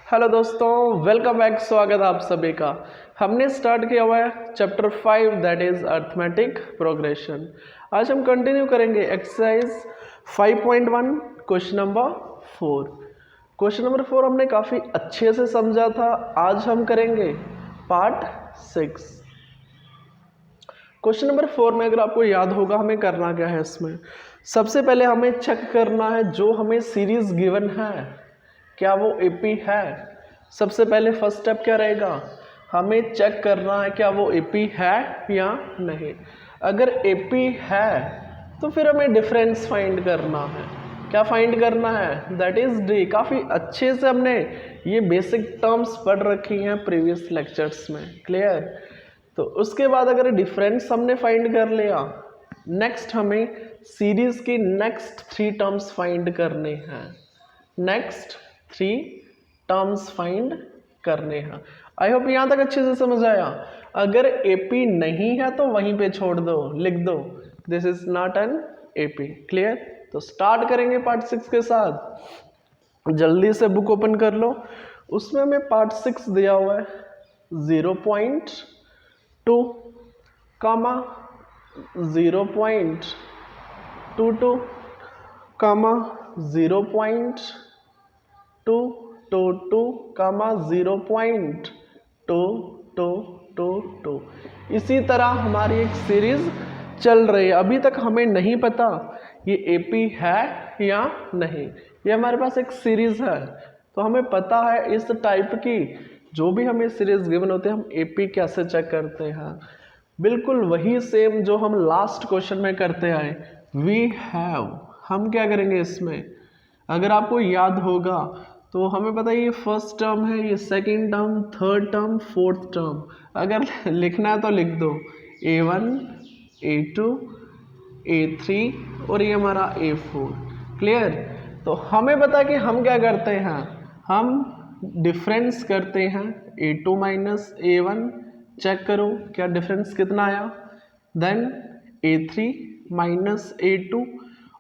Hello दोस्तों, welcome back. स्वागत आप सभी का। हमने स्टार्ट किया हुआ है chapter 5 that is arithmetic progression. आज हम कंटिन्यू करेंगे exercise 5.1 question number 4। Question number 4 हमने काफ़ी अच्छे से समझा था। आज हम करेंगे पार्ट 6। क्वेश्चन नंबर 4 में अगर आपको याद होगा हमें करना क्या है, इसमें सबसे पहले हमें चेक करना है जो हमें सीरीज गिवन है क्या वो एपी है। सबसे पहले फर्स्ट स्टेप क्या रहेगा, हमें चेक करना है क्या वो एपी है या नहीं। अगर एपी है तो फिर हमें डिफरेंस फाइंड करना है। क्या फाइंड करना है, दैट इज डी। काफ़ी अच्छे से हमने ये बेसिक टर्म्स पढ़ रखी हैं प्रीवियस लेक्चर्स में, क्लियर। तो उसके बाद अगर डिफरेंस हमने फाइंड कर लिया, नेक्स्ट हमें सीरीज की नेक्स्ट 3 टर्म्स फाइंड करने हैं। नेक्स्ट 3 टर्म्स फाइंड करने हैं। आई होप यहाँ तक अच्छे से समझ आया। अगर एपी नहीं है तो वहीं पे छोड़ दो, लिख दो this is not an AP, clear. तो स्टार्ट करेंगे पार्ट 6 के साथ। जल्दी से बुक ओपन कर लो, उसमें हमें पार्ट 6 दिया हुआ है 0.2 कामा 0.22 कामा 0.222 कामा 0.2222। इसी तरह हमारी एक सीरीज चल रही है। अभी तक हमें नहीं पता ये एपी है या नहीं। ये हमारे पास एक सीरीज है तो हमें पता है इस टाइप की जो भी हमें सीरीज गिवन होते हैं हम एपी कैसे चेक करते हैं। बिल्कुल वही सेम जो हम लास्ट क्वेश्चन में करते आए, वी हैव। हम क्या करेंगे इसमें, अगर आपको याद होगा तो हमें पता है ये फर्स्ट टर्म है, ये second term, third term, fourth term. अगर लिखना है तो लिख दो A1, A2, A3 और ये हमारा A4, क्लियर। तो हमें पता है कि हम क्या करते हैं, हम डिफरेंस करते हैं A2 माइनस A1। चेक करो क्या डिफरेंस कितना आया, देन A3 माइनस A2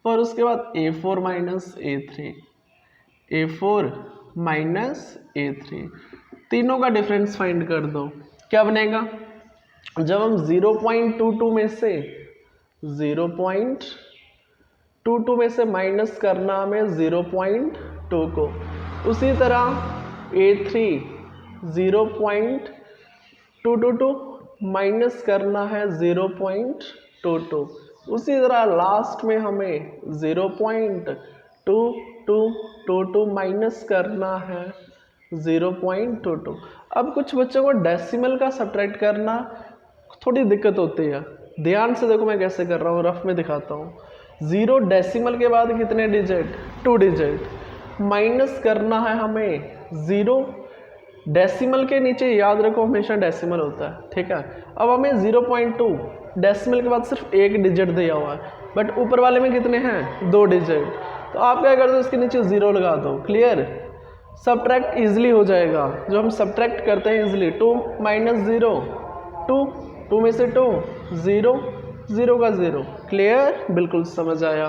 और उसके बाद A4 minus A3, A4 minus A3। तीनों का डिफरेंस फाइंड कर दो। क्या बनेगा, जब हम 0.22 में से 0.22 में से माइनस करना हमें 0.2 को, उसी तरह A3 0.222 माइनस करना है 0.22। उसी तरह लास्ट में हमें 0.2222 माइनस करना है 0.22। अब कुछ बच्चों को डेसिमल का सब्ट्रैक्ट करना थोड़ी दिक्कत होती है। ध्यान से देखो मैं कैसे कर रहा हूँ, रफ में दिखाता हूँ। 0 डेसिमल के बाद कितने डिजिट, 2 डिजिट। माइनस करना है हमें 0, डेसिमल के नीचे याद रखो हमेशा डेसिमल होता है, ठीक है। अब हमें 0.2 डेसिमल के बाद सिर्फ एक डिजिट दिया हुआ है, बट ऊपर वाले में कितने हैं, 2 डिजिट। तो आप क्या कर दो, इसके नीचे 0 लगा दो, क्लियर। सब्ट्रैक्ट इजीली हो जाएगा। जो हम सब्ट्रैक्ट करते हैं इजीली, 2 माइनस 0 2, 2 में से 2 0, 0 का 0, क्लियर। बिल्कुल समझ आया।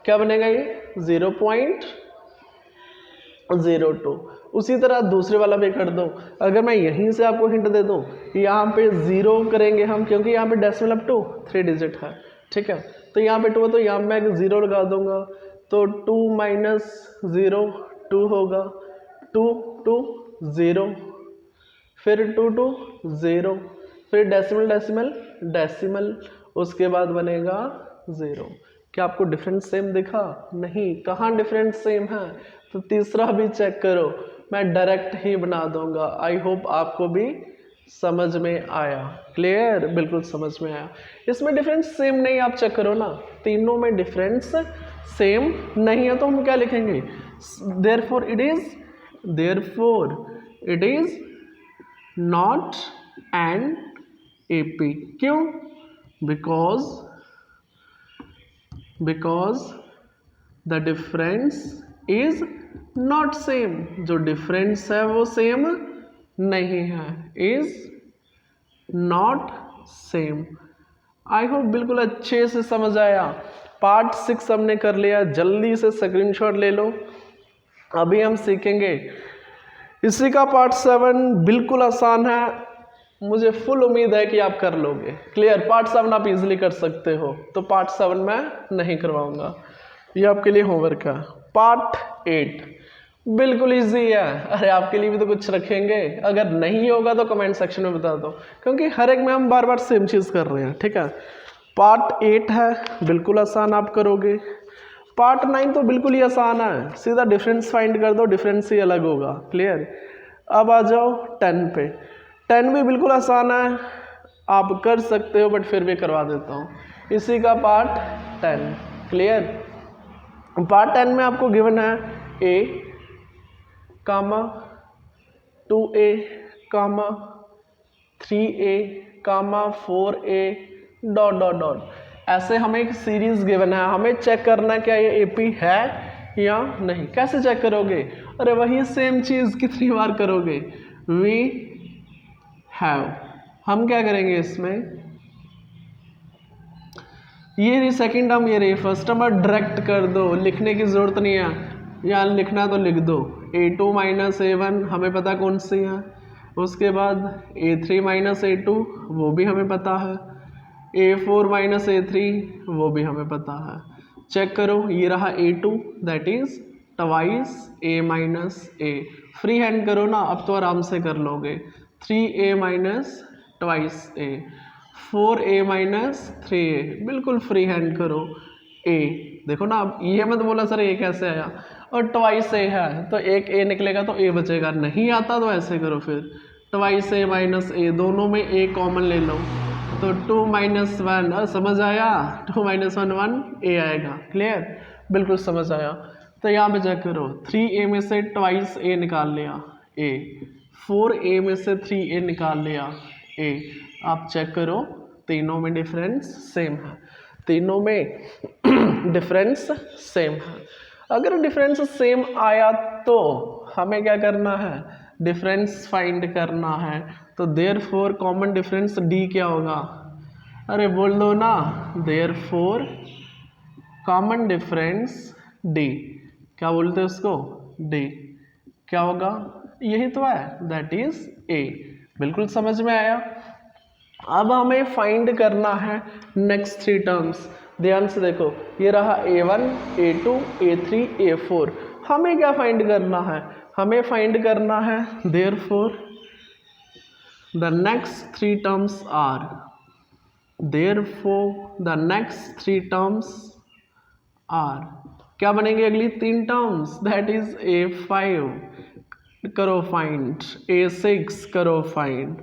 क्या बनेगा ये 0.02। उसी तरह दूसरे वाला भी कर दो। अगर मैं यहीं से आपको हिंट दे दूं, यहाँ पे 0 करेंगे हम, क्योंकि यहाँ पे डेसिमल अप टू 3 डिजिट है, ठीक है। तो यहाँ पे 2 है तो यहाँ मैं 0 लगा दूंगा, तो 2 माइनस 0 2 होगा, 2 2 0, फिर 2 2 0, फिर डेसिमल डेसिमल डेसिमल, उसके बाद बनेगा 0। क्या आपको डिफरेंस सेम दिखा, नहीं, कहाँ डिफरेंस सेम है। तो तीसरा भी चेक करो, मैं डायरेक्ट ही बना दूंगा। आई होप आपको भी समझ में आया, क्लियर। बिल्कुल समझ में आया। इसमें डिफरेंस सेम नहीं, आप चेक करो ना, तीनों में डिफरेंस सेम नहीं है तो हम क्या लिखेंगे, therefore it is not an AP. क्यों, because the difference is not same. जो डिफरेंस है वो सेम नहीं है, is not same. I hope बिल्कुल अच्छे से समझ आया। पार्ट 6 हमने कर लिया, जल्दी से स्क्रीनशॉट ले लो। अभी हम सीखेंगे इसी का पार्ट 7 बिल्कुल आसान है, मुझे फुल उम्मीद है कि आप कर लोगे। क्लियर, पार्ट 7 आप इजीली कर सकते हो, तो पार्ट 7 मैं नहीं करवाऊंगा, ये आपके लिए होमवर्क है। पार्ट 8 बिल्कुल इजी है, अरे आपके लिए भी तो कुछ रखेंगे, अगर नहीं होगा तो कमेंट सेक्शन में बता दो, क्योंकि हर एक में हम बार बार सेम चीज़ कर रहे हैं, ठीक है। पार्ट 8 है, बिल्कुल आसान आप करोगे। पार्ट 9 तो बिल्कुल ही आसान है, सीधा डिफरेंस फाइंड कर दो, डिफरेंस ही अलग होगा। क्लियर, अब आ जाओ 10 पे। 10 भी बिल्कुल आसान है, आप कर सकते हो, बट फिर भी करवा देता हूँ। इसी का पार्ट 10। क्लियर, पार्ट 10 में आपको गिवन है a comma 2a comma 3a comma 4a dot dot dot, ऐसे हमें एक सीरीज गिवन है, हमें चेक करना है क्या ये एपी है या नहीं। कैसे चेक करोगे, अरे वही सेम चीज कितनी बार करोगे, वी हैव, हम क्या करेंगे इसमें, ये रही सेकेंड टर्म, ये रही फर्स्ट टर्म, और डायरेक्ट कर दो, लिखने की जरूरत नहीं है, या लिखना तो लिख दो। a2 माइनस a1 हमें पता कौन सी है, उसके बाद a3 माइनस a2 वो भी हमें पता है, a4 माइनस a3 वो भी हमें पता है। चेक करो, ये रहा a2 that is twice a minus a, free hand करो ना, अब तो आराम से कर लोगे। 3a minus twice a, 4a minus 3a, बिल्कुल फ्री हैंड करो। a देखो ना, अब ये मत बोला सर a कैसे आया, और ट्वाइस a है तो एक a निकलेगा तो a बचेगा, नहीं आता तो ऐसे करो फिर, ट्वाइस a माइनस a, दोनों में a कॉमन ले लो, तो 2 माइनस 1, समझ आया, 2 माइनस 1 1 a आएगा। क्लियर, बिल्कुल समझ आया। तो यहाँ पे चेक करो, 3a में से ट्वाइस a निकाल लिया a, 4a में से 3a निकाल लिया a, आप चेक करो तीनों में डिफरेंस सेम है, तीनों में डिफरेंस सेम है। अगर डिफरेंस सेम आया तो हमें क्या करना है, डिफरेंस फाइंड करना है, तो देयरफॉर कॉमन डिफरेंस डी क्या होगा, अरे बोल दो ना, देयरफॉर कॉमन डिफरेंस डी, क्या बोलते हैं उसको, डी क्या होगा, यही तो है, दैट इज ए। बिल्कुल समझ में आया। अब हमें फाइंड करना है नेक्स्ट 3 टर्म्स, ध्यान से देखो, ये रहा a1 a2 a3 a4, हमें क्या फाइंड करना है, हमें फाइंड करना है therefore the next 3 terms are, therefore the next 3 terms are, क्या बनेंगे अगली 3 टर्म्स, दैट इज a5 करो फाइंड, a6 करो फाइंड,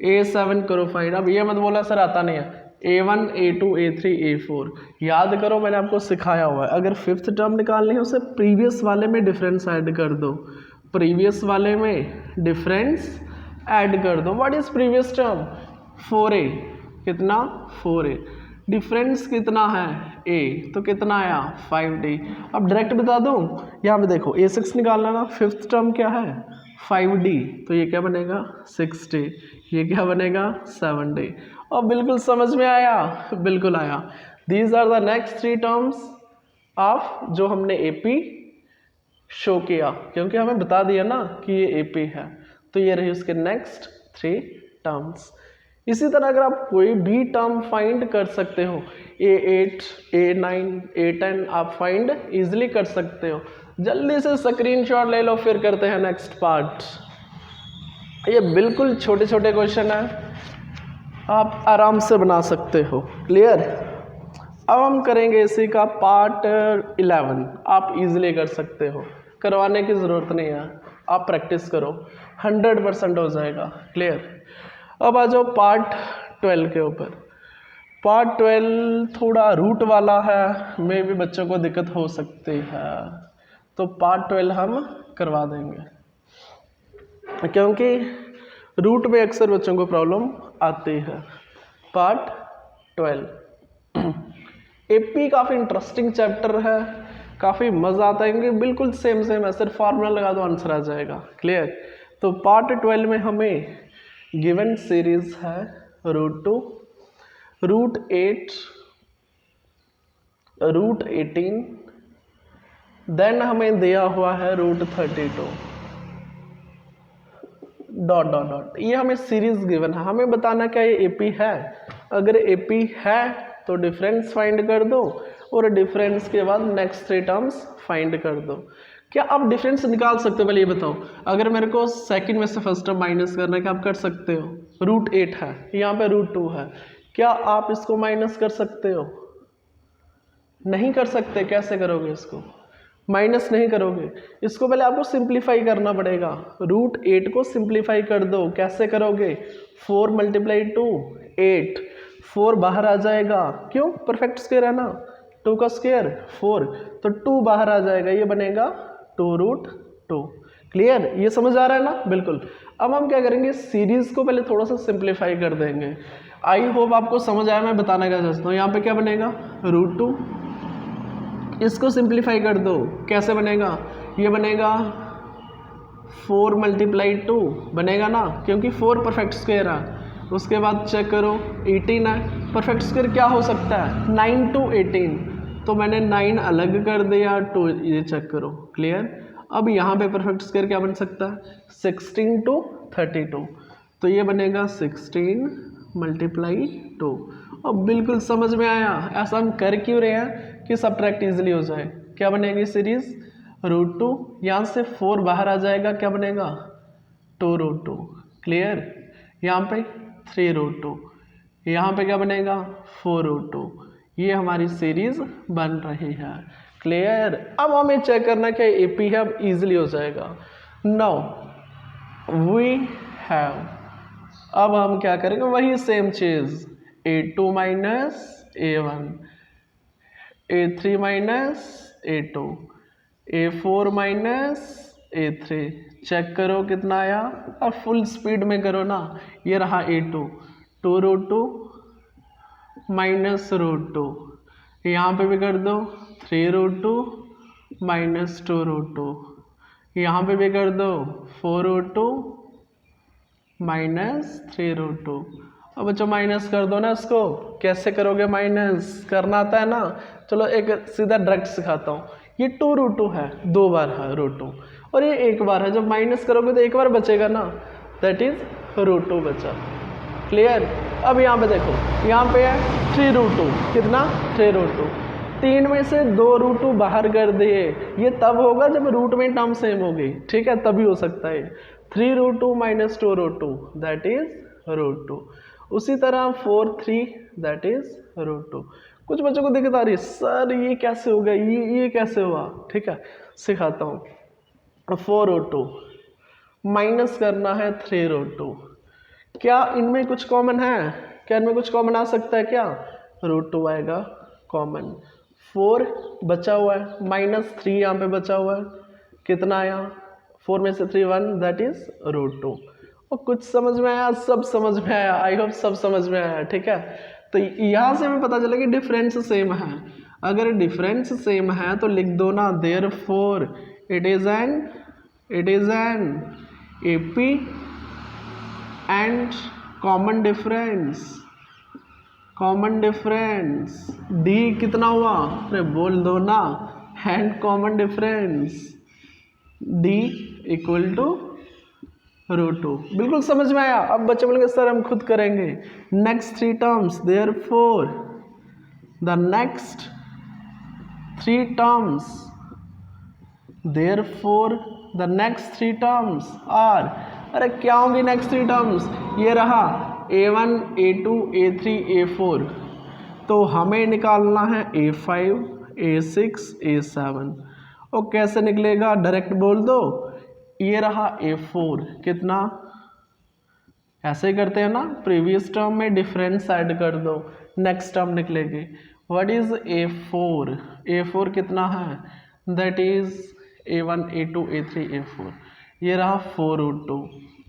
a7 करो फाइंड। अब ये मत बोला सर आता नहीं है, a1 a2 a3 a4 याद करो, मैंने आपको सिखाया हुआ है, अगर 5th टर्म निकालनी है उसे प्रीवियस वाले में डिफरेंस ऐड कर दो, प्रीवियस वाले में डिफरेंस ऐड कर दो। What is previous term, 4a, कितना 4a, डिफरेंस कितना है a, तो कितना आया 5d। अब डायरेक्ट बता दूं, यहाँ पे देखो a6 निकालना ना, 5th टर्म क्या है 5d, तो ये क्या बनेगा 6d, ये क्या बनेगा 7d। और बिल्कुल समझ में आया, बिल्कुल आया। These are the next 3 terms of जो हमने AP शो किया, क्योंकि हमें बता दिया ना कि ये AP है, तो ये रही उसके नेक्स्ट 3 टर्म्स। इसी तरह अगर आप कोई भी टर्म फाइंड कर सकते हो, a8 a9 a10 आप फाइंड इजीली कर सकते हो। जल्दी से स्क्रीनशॉट ले लो, फिर करते हैं नेक्स्ट पार्ट। ये बिल्कुल छोटे छोटे क्वेश्चन है, आप आराम से बना सकते हो। क्लियर, अब हम करेंगे इसी का पार्ट 11, आप इजीली कर सकते हो, करवाने की ज़रूरत नहीं है, आप प्रैक्टिस करो, 100% हो जाएगा। क्लियर, अब आ जाओ पार्ट 12 के ऊपर। पार्ट 12 थोड़ा रूट वाला है, में भी बच्चों को दिक्कत हो सकती है, तो पार्ट 12 हम करवा देंगे, क्योंकि रूट में अक्सर बच्चों को प्रॉब्लम आती है। पार्ट 12 AP काफ़ी इंटरेस्टिंग चैप्टर है, काफ़ी मज़ा आता है, क्योंकि बिल्कुल सेम है, सिर्फ फार्मूला लगा दो आंसर आ जाएगा। क्लियर, तो पार्ट 12 में हमें गिवन सीरीज है √2, √8, √18, देन हमें दिया हुआ है √32। डॉट डॉट डॉट, ये हमें सीरीज गिवन है, हमें बताना क्या ये एपी है। अगर एपी है तो डिफरेंस फाइंड कर दो और डिफरेंस के बाद नेक्स्ट 3 टर्म्स फाइंड कर दो। क्या आप डिफरेंस निकाल सकते हो? पहले ये बताओ, अगर मेरे को सेकंड में से फर्स्ट टर्म माइनस करना है, क्या आप कर सकते हो? √8 है, यहाँ पे √2 है, क्या आप इसको माइनस कर सकते हो? नहीं कर सकते। कैसे करोगे इसको? माइनस नहीं करोगे, इसको पहले आपको सिंप्लीफाई करना पड़ेगा। √8 को सिंप्लीफाई कर दो। कैसे करोगे? 4 × 2 8, 4 बाहर आ जाएगा, क्यों? परफेक्ट स्क्वायर है ना, 2 का स्क्वायर 4, तो 2 बाहर आ जाएगा, ये बनेगा 2√2। क्लियर? ये समझ आ रहा है ना? बिल्कुल। अब हम क्या करेंगे, सीरीज को पहले थोड़ा सा सिंप्लीफाई कर देंगे। आई होप आपको समझ आया मैं बताने का चाहता हूँ। यहाँ पे क्या बनेगा? √2, इसको सिंप्लीफाई कर दो। कैसे बनेगा? ये बनेगा 4 × 2 बनेगा ना, क्योंकि 4 परफेक्ट स्क्वायर है। उसके बाद चेक करो 18 है, परफेक्ट स्क्वायर क्या हो सकता है? 9 to 18, तो मैंने 9 अलग कर दिया, 2 ये चेक करो। क्लियर? अब यहाँ पे परफेक्ट स्क्वायर क्या बन सकता है? 16 to 32, तो ये बनेगा 16 × 2। अब बिल्कुल समझ में आया ऐसा हम कर क्यों रहे हैं कि सब्ट्रैक्ट इजीली हो जाए। क्या बनेगी सीरीज? √2, यहाँ से 4 बाहर आ जाएगा, क्या बनेगा? 2√2। क्लियर? यहाँ पे 3√2, यहाँ पे क्या बनेगा? 4√2। ये हमारी सीरीज बन रही है। क्लियर? अब हमें चेक करना क्या एपी है, अब इजीली हो जाएगा। नाउ वी हैव, अब हम क्या करेंगे? वही सेम चीज, a2 - a1, a3 - a2, a4 - a3, check करो कितना आया। अब फुल स्पीड में करो ना। ये रहा a2, 2√2 - √2, यहाँ पे भी कर दो 3√2 - 2√2, यहाँ पे भी कर दो 4√2 - 3√2। अब बच्चों माइनस कर दो ना इसको। कैसे करोगे? माइनस करना आता है ना? चलो एक सीधा डायरेक्ट सिखाता हूँ। ये 2√2 है, 2 बार है √2, और ये 1 बार है। जब माइनस करोगे तो 1 बार बचेगा ना, दैट इज √2 बचा। क्लियर? अब यहाँ पे देखो, यहाँ पे है 3√2, कितना? 3√2, 3 में से 2√2 बाहर कर दिए। ये तब होगा जब रूट में टर्म सेम होगी, ठीक है, तभी हो सकता है। 3√2 - 2√2 दैट इज √2। उसी तरह 4 3 दैट इज √2। कुछ बच्चों को दिक्कत आ रही है, सर ये कैसे हो गया, ये कैसे हुआ? ठीक है, सिखाता हूँ। 4√2 माइनस करना है 3√2, क्या इनमें कुछ कॉमन है? क्या इनमें कुछ कॉमन आ सकता है? क्या √2 आएगा कॉमन। 4 बचा हुआ है, -3 यहाँ पे बचा हुआ है, कितना आया? 4 में से 3 1 दैट इज √2। और कुछ समझ में आया? सब समझ में आया, आई होप सब समझ में आया। ठीक है, तो यहाँ से हमें पता चला कि डिफरेंस सेम है। अगर डिफरेंस सेम है तो लिख दो ना, therefore it is an AP and common difference D कितना हुआ? अरे बोल दो ना, and common difference D equal to √2। बिल्कुल समझ में आया। अब बच्चे बोलेंगे सर हम खुद करेंगे। Next 3 terms, therefore the next 3 terms are, अरे क्या होंगी नेक्स्ट 3 टर्म्स? ये रहा a1 a2 a3 a4, तो हमें निकालना है a5 a6 a7। और कैसे निकलेगा? डायरेक्ट बोल दो, ये रहा a4, कितना? ऐसे ही करते हैं ना, प्रीवियस टर्म में डिफरेंस ऐड कर दो, नेक्स्ट टर्म निकलेगी। What is a4? a4 कितना है? That is a1 a2 a3 a4, ये रहा 4√2।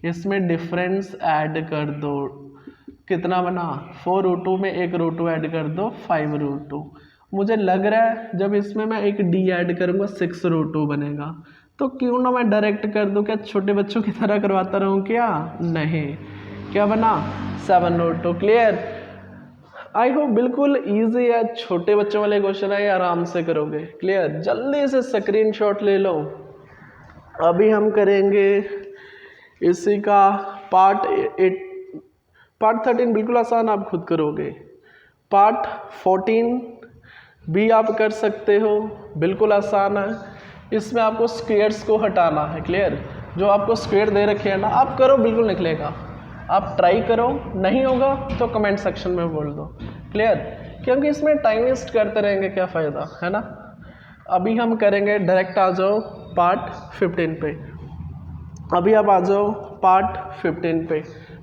इसमें डिफरेंस ऐड कर दो, कितना बना? 4√2 में एक √2 ऐड कर दो, 5√2। मुझे लग रहा है जब इसमें मैं एक d ऐड करूँगा 6√2 बनेगा। तो क्यों ना मैं डायरेक्ट कर दूं? क्या छोटे बच्चों की तरह करवाता रहूं क्या? नहीं। क्या बना? 7√2। क्लियर? आई होप बिल्कुल इजी है, छोटे बच्चों वाले क्वेश्चन है, आराम से करोगे। क्लियर? जल्दी से स्क्रीनशॉट ले लो। अभी हम करेंगे इसी का पार्ट 13 बिल्कुल आसान, आप खुद करोगे। पार्ट 14 भी आप कर सकते हो, बिल्कुल आसान है। इसमें आपको स्क्वेयर्स को हटाना है, क्लियर। जो आपको स्क्वेयर दे रखे हैं ना, आप करो, बिल्कुल निकलेगा। आप ट्राई करो, नहीं होगा तो कमेंट सेक्शन में बोल दो, क्लियर। क्योंकि इसमें टाइम वेस्ट करते रहेंगे, क्या फ़ायदा है ना। अभी हम करेंगे, डायरेक्ट आ जाओ पार्ट 15 पे। अभी आप आ जाओ पार्ट 15 पे।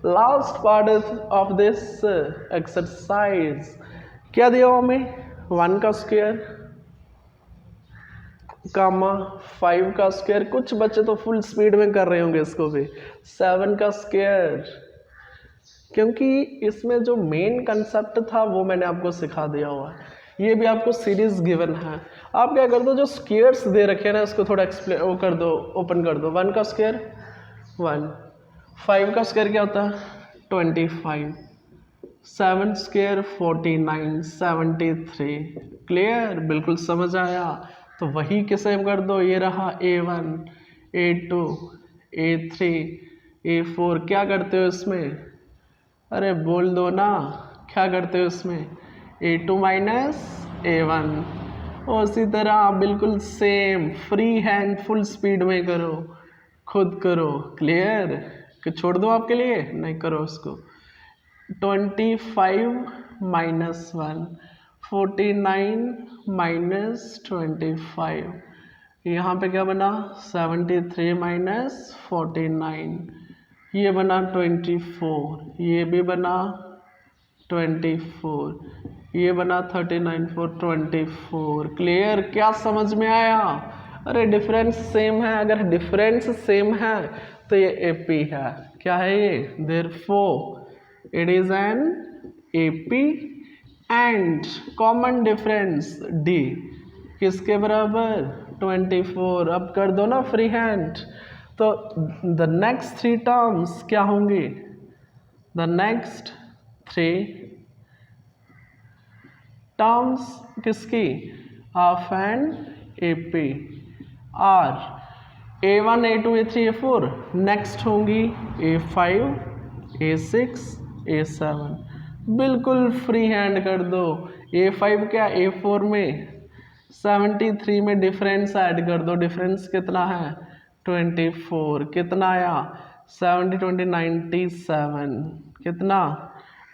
Last part of this exercise क्या दिया हमें, 1 का स्क्वायर कामा 5 का स्क्वायर। कुछ बच्चे तो फुल स्पीड में कर रहे होंगे इसको भी, 7 का स्क्वायर। क्योंकि इसमें जो मेन कंसेप्ट था वो मैंने आपको सिखा दिया हुआ है। ये भी आपको सीरीज गिवन है। आप क्या कर दो, जो स्क्वायर्स दे रखे हैं ना, इसको थोड़ा एक्सप्लेन वो कर दो, ओपन कर दो। 1 का स्क्वायर 1, 5 का स्क्वायर क्या होता है 25, 7 स्क्वायर 49, 73। क्लियर, बिल्कुल समझ आया। तो वही के सेम कर दो, ये रहा A1, A2, A3, A4। क्या करते हो इसमें, अरे बोल दो ना, क्या करते हो इसमें, A2 माइनस A1। उसी तरह आप बिल्कुल same free hand full speed में करो, खुद करो, क्लियर। कि छोड़ दो आपके लिए, नहीं करो उसको। 25 माइनस 1, 49 माइनस 25। यहाँ पे क्या बना 73 माइनस 49, ये बना 24, ये भी बना 24, ये बना 39 4 24। क्लियर, क्या समझ में आया। अरे डिफरेंस सेम है, अगर डिफरेंस सेम है तो ये एपी है। क्या है ये, therefore it is an AP and common difference D किसके बराबर 24। अब कर दो ना फ्री हैंड। तो द नेक्स्ट 3 टर्म्स क्या होंगी, द नेक्स्ट 3 टर्म्स किसकी, of an AP are A1 A2 A3 A4। नेक्स्ट होंगी A5 A6 A7। बिल्कुल फ्री हैंड कर दो। A5 क्या, A4 में 73 में डिफरेंस ऐड कर दो। डिफरेंस कितना है 24, कितना आया 70 20 97, कितना,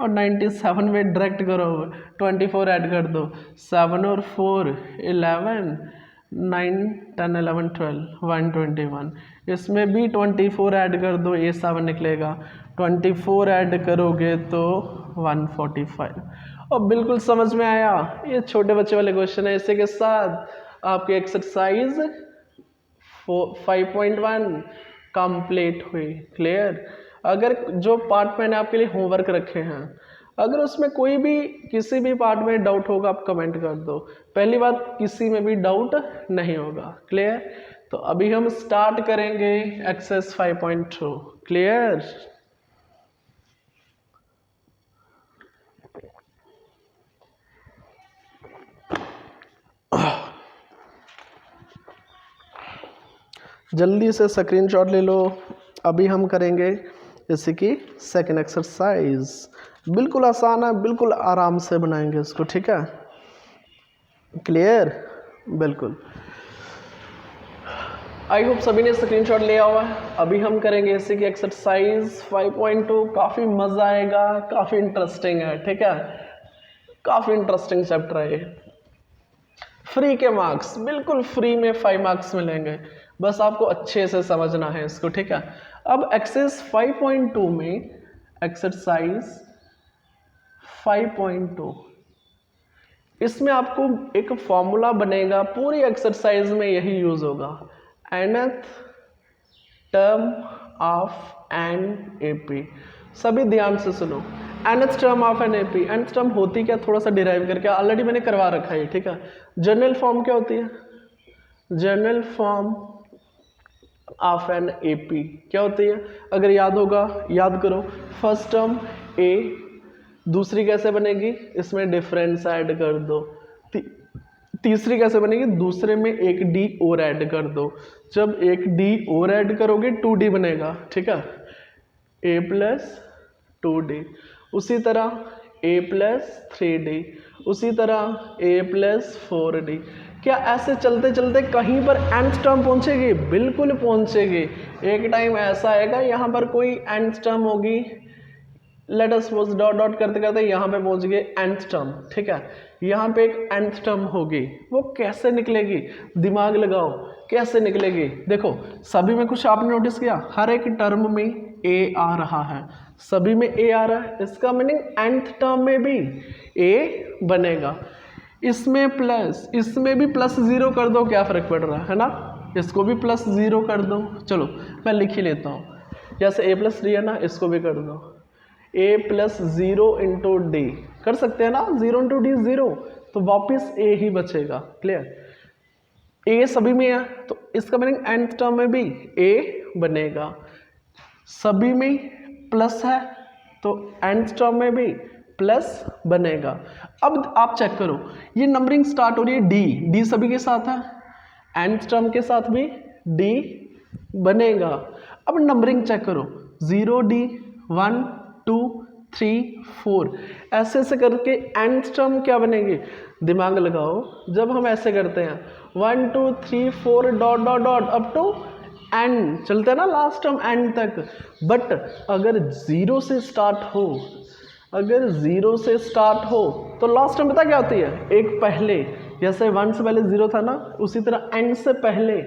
और 97 में डायरेक्ट करो 24 ऐड कर दो, 7 और 4 11, 9 10 11 12 121। इसमें भी 24 ऐड कर दो, A7 निकलेगा। 24 ऐड करोगे तो 145। और बिल्कुल समझ में आया, ये छोटे बच्चे वाले क्वेश्चन है। इसी के साथ आपकी एक्सरसाइज 5.1 कंप्लीट हुई। क्लियर। अगर जो पार्ट मैंने आपके लिए होमवर्क रखे हैं, अगर उसमें कोई भी किसी भी पार्ट में डाउट होगा आप कमेंट कर दो। पहली बात, किसी में भी डाउट नहीं होगा। क्लियर। तो अभी हम स्टार्ट करेंगे एक्सरसाइज 5.2। क्लियर। जल्दी से स्क्रीनशॉट ले लो। अभी हम करेंगे इसी की सेकंड एक्सरसाइज। बिल्कुल आसान है, बिल्कुल आराम से बनाएंगे इसको, ठीक है। क्लियर, बिल्कुल। आई होप सभी ने स्क्रीनशॉट लिया हुआ है। अभी हम करेंगे इसी की एक्सरसाइज 5.2। काफ़ी मज़ा आएगा, काफ़ी इंटरेस्टिंग है, ठीक है। काफ़ी इंटरेस्टिंग चैप्टर है ये। फ्री के मार्क्स, बिल्कुल फ्री में 5 मार्क्स मिलेंगे। बस आपको अच्छे से समझना है इसको, ठीक है। अब एक्सरसाइज 5.2 में, एक्सरसाइज 5.2, इसमें आपको एक फॉर्मूला बनेगा, पूरी एक्सरसाइज में यही यूज होगा। nth term of an AP. सभी ध्यान से सुनो। nth term of an AP, nth term होती क्या, थोड़ा सा डिराइव करके ऑलरेडी मैंने करवा रखा है, ठीक है। जनरल फॉर्म क्या होती है, general form of an AP क्या होती है, अगर याद होगा याद करो। फर्स्ट टर्म ए, दूसरी कैसे बनेगी, इसमें डिफरेंस ऐड कर दो। तीसरी कैसे बनेगी, दूसरे में एक डी और ऐड कर दो, जब एक डी और ऐड करोगे 2d बनेगा, ठीक है, a प्लस 2d, उसी तरह a प्लस 3d, उसी तरह a प्लस 4d। क्या ऐसे चलते चलते कहीं पर nth टर्म पहुंचेगी? बिल्कुल पहुंचेगी। एक टाइम ऐसा आएगा यहाँ पर कोई nth टर्म होगी, let us suppose dot dot करते करते यहाँ पे पहुंच गए nth टर्म, ठीक है, यहाँ पे एक nth टर्म होगी, वो कैसे निकलेगी? दिमाग लगाओ, कैसे निकलेगी? देखो सभी में कुछ आपने नोटिस किया, हर एक टर्म में a आ रहा है, सभी में a आ रहा है, इसका मीनिंग nth टर्म में भी a बनेगा। इसमें प्लस, इसमें भी प्लस 0 कर दो, क्या फर्क पड़ रहा है ना, इसको भी प्लस 0 कर दो। चलो मैं लिख ही लेता हूँ, जैसे a प्लस डी है ना, इसको भी कर दो a प्लस 0 इंटू डी, कर सकते हैं ना, 0 इंटू डी 0, तो वापिस a ही बचेगा। क्लियर, a सभी में है तो इसका मीनिंग nth टर्म में भी a बनेगा, सभी में प्लस है तो nth टर्म में भी प्लस बनेगा। अब आप चेक करो, ये नंबरिंग स्टार्ट हो रही है डी सभी के साथ है, nth टर्म के साथ भी d बनेगा। अब नंबरिंग चेक करो, 0d 1 2 3 4, ऐसे ऐसे करके nth टर्म क्या बनेगी? दिमाग लगाओ, जब हम ऐसे करते हैं 1 2 3 4 dot dot dot up to n, चलते हैं ना लास्ट टर्म n तक, बट अगर 0 से स्टार्ट हो, अगर 0 से स्टार्ट हो तो लास्ट टर्म पता क्या होती है? एक पहले, जैसे 1 से पहले 0 था ना, उसी तरह n से पहले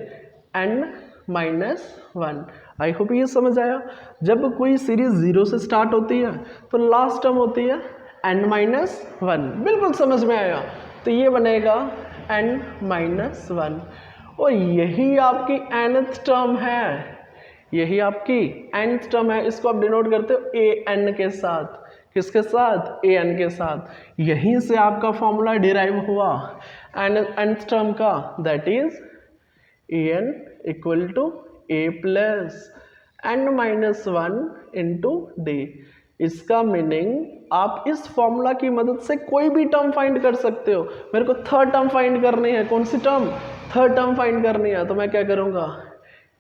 n माइनस 1। आई होप ये समझ आया। जब कोई सीरीज 0 से स्टार्ट होती है तो लास्ट टर्म होती है n माइनस 1, बिल्कुल समझ में आया। तो ये बनेगा n माइनस 1, और यही आपकी nth टर्म है, यही आपकी nth टर्म है। इसको आप डिनोट करते हो an के साथ, किसके साथ? an के साथ। यहीं से आपका फॉर्मूला डिराइव हुआ nth टर्म का, that is an equal to a plus n minus 1 into D. इसका मीनिंग आप इस फॉर्मूला की मदद से कोई भी टर्म फाइंड कर सकते हो। मेरे को थर्ड टर्म फाइंड करनी है, कौन सी टर्म? थर्ड टर्म फाइंड करनी है, तो मैं क्या करूँगा,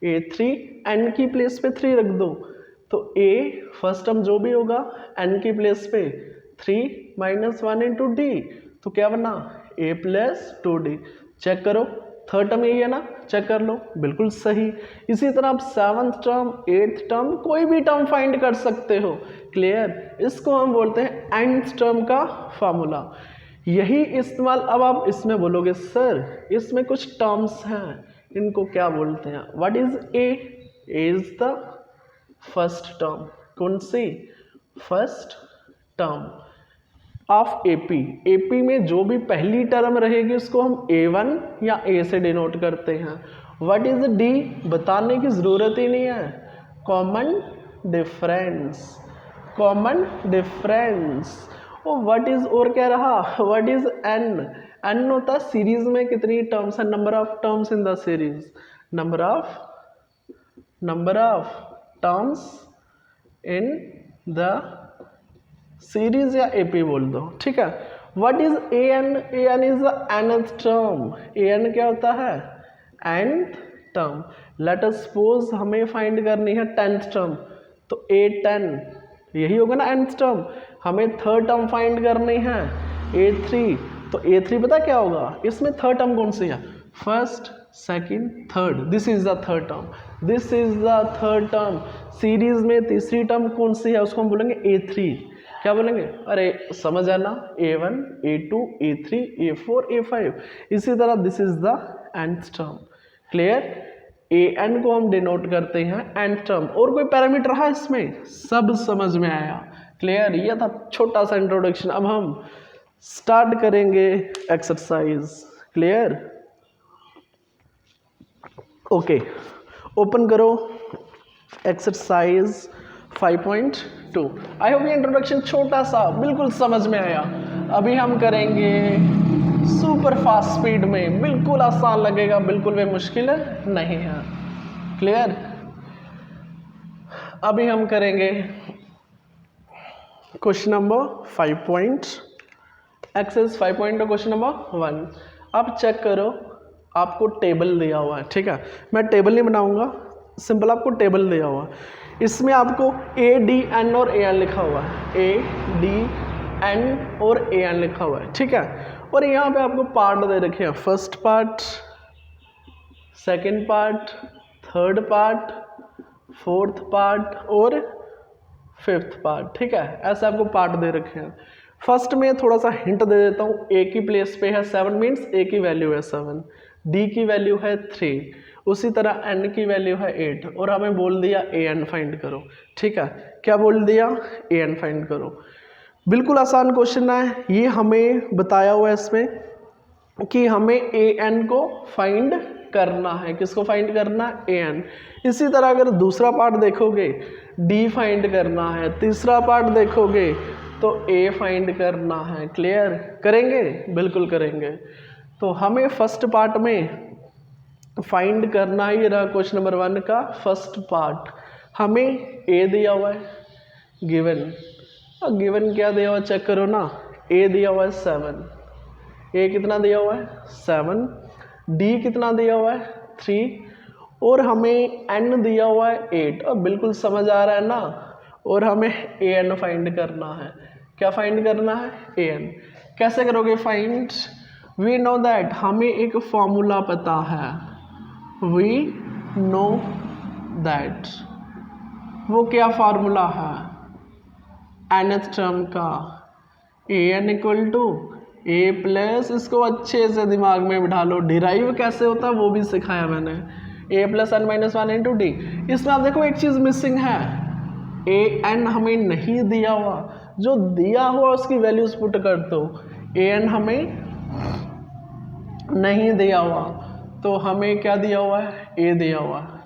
a3 n की प्लेस पे 3 रख दो, तो a फर्स्ट टर्म जो भी होगा n की प्लेस पे 3 माइनस 1 इंटू डी, तो क्या बना? a plus 2d। चेक करो, थर्ड टर्म यही है ना, चेक कर लो, बिल्कुल सही। इसी तरह आप 7th टर्म 8th टर्म कोई भी टर्म फाइंड कर सकते हो। क्लियर, इसको हम बोलते हैं nth टर्म का फार्मूला। यही इस्तेमाल अब आप इसमें बोलोगे, सर इसमें कुछ टर्म्स हैं, इनको क्या बोलते हैं? What is a? a is the first term. कौन सी? First term of AP. AP में जो भी पहली टर्म रहेगी उसको हम a1 या a से डिनोट करते हैं। What is d? बताने की जरूरत ही नहीं है, कॉमन डिफरेंस, कॉमन डिफरेंस। और व्हाट इज और कह रहा, व्हाट इज n? n होता है सीरीज में कितनी टर्म्स है, number of terms in the series, number of terms in the series या एपी बोल दो, ठीक है। What is an? an is the nth term. an क्या होता है? nth term. Let us suppose हमें फाइंड करनी है 10th टर्म, तो a10 यही होगा ना nth टर्म। हमें थर्ड टर्म फाइंड करनी है a3, तो a3 पता क्या होगा? इसमें थर्ड टर्म कौन सी है? First, second, third, this is the third term, this is the third term. Series में तीसरी टर्म कौन सी है? उसको हम बोलेंगे a3। क्या बोलेंगे? अरे समझ आना, a1 a2 a3 a4 a5। इसी तरह this is the nth term. Clear, an को हम डिनोट करते हैं nth टर्म। और कोई पैरामीटर है इसमें? सब समझ में आया। क्लियर, यह था छोटा सा इंट्रोडक्शन। अब हम स्टार्ट करेंगे एक्सरसाइज। क्लियर, ओके, ओपन करो एक्सरसाइज 5.2। आई होप ये इंट्रोडक्शन छोटा सा बिल्कुल समझ में आया। अभी हम करेंगे सुपर फास्ट स्पीड में, बिल्कुल आसान लगेगा, बिल्कुल भी मुश्किल नहीं है। क्लियर, अभी हम करेंगे question number 5 exercise 5.2 question number 1। अब चेक करो, आपको टेबल दिया हुआ है, ठीक है, मैं टेबल नहीं बनाऊंगा, सिंपल आपको टेबल दिया हुआ है। इसमें आपको ADN और AN लिखा हुआ है, ADN और AN लिखा हुआ है, ठीक है। और यहाँ पे आपको पार्ट दे रखे हैं, first part, second part, third part, fourth part और फिफ्थ पार्ट, ठीक है, ऐसे आपको पार्ट दे रखे हैं। फर्स्ट में थोड़ा सा हिंट दे देता हूँ, A की प्लेस पे है 7 मीन्स A की वैल्यू है 7, D की वैल्यू है 3, उसी तरह N की वैल्यू है 8 और हमें बोल दिया AN फाइंड करो, ठीक है। क्या बोल दिया? AN फाइंड करो। बिल्कुल आसान क्वेश्चन है, ये हमें बताया हुआ है इसमें कि हमें AN को फाइंड करना है। किसको फाइंड करना है? AN। इसी तरह अगर दूसरा पार्ट देखोगे D फाइंड करना है, तीसरा पार्ट देखोगे तो A फाइंड करना है। क्लियर? करेंगे? बिल्कुल करेंगे। तो हमें फर्स्ट पार्ट में फाइंड करना ही रहा क्वेश्चन नंबर 1 का फर्स्ट पार्ट। हमें A दिया हुआ है गिवन, गिवन क्या दिया हुआ चेक करो ना, A दिया हुआ है 7, A कितना दिया हुआ है 7, D कितना दिया हुआ है 3 और हमें N दिया हुआ है 8। अब बिल्कुल समझ आ रहा है ना। और हमें AN फाइंड करना है। क्या फाइंड करना है? AN। कैसे करोगे फाइंड? वी नो दैट, हमें एक फॉर्मूला पता है, वी नो दैट। वो क्या फार्मूला है? nth टर्म का AN equal to A plus, इसको अच्छे से दिमाग में बिठा लो, डिराइव कैसे होता है वो भी सिखाया मैंने, A plus n minus 1 into D. इसमें आप देखो एक चीज़ मिसिंग है, AN हमें नहीं दिया हुआ, जो दिया हुआ उसकी वैल्यूज पुट कर दो। AN हमें नहीं दिया हुआ तो हमें क्या दिया हुआ है? A दिया हुआ है।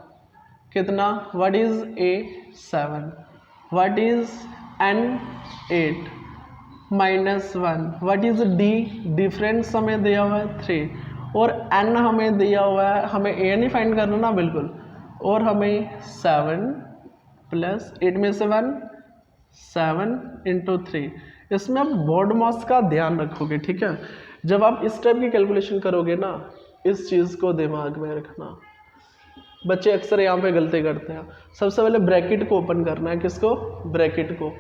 कितना? What is A? 7, what is N? 8 minus 1, what is D? Difference हमें दिया हुआ है 3 और N हमें दिया हुआ है, हमें AN ही फाइंड करना ना, बिल्कुल। और हमें 7 प्लस 8 में से 1, 7 इंटू 3। इसमें आप बोर्ड मास का ध्यान रखोगे, ठीक है। जब आप इस टाइप की कैलकुलेशन करोगे ना, इस चीज़ को दिमाग में रखना। बच्चे अक्सर यहाँ पे गलती करते हैं। सबसे पहले ब्रैकेट को ओपन करना है। किसको? ब्रैकेट को।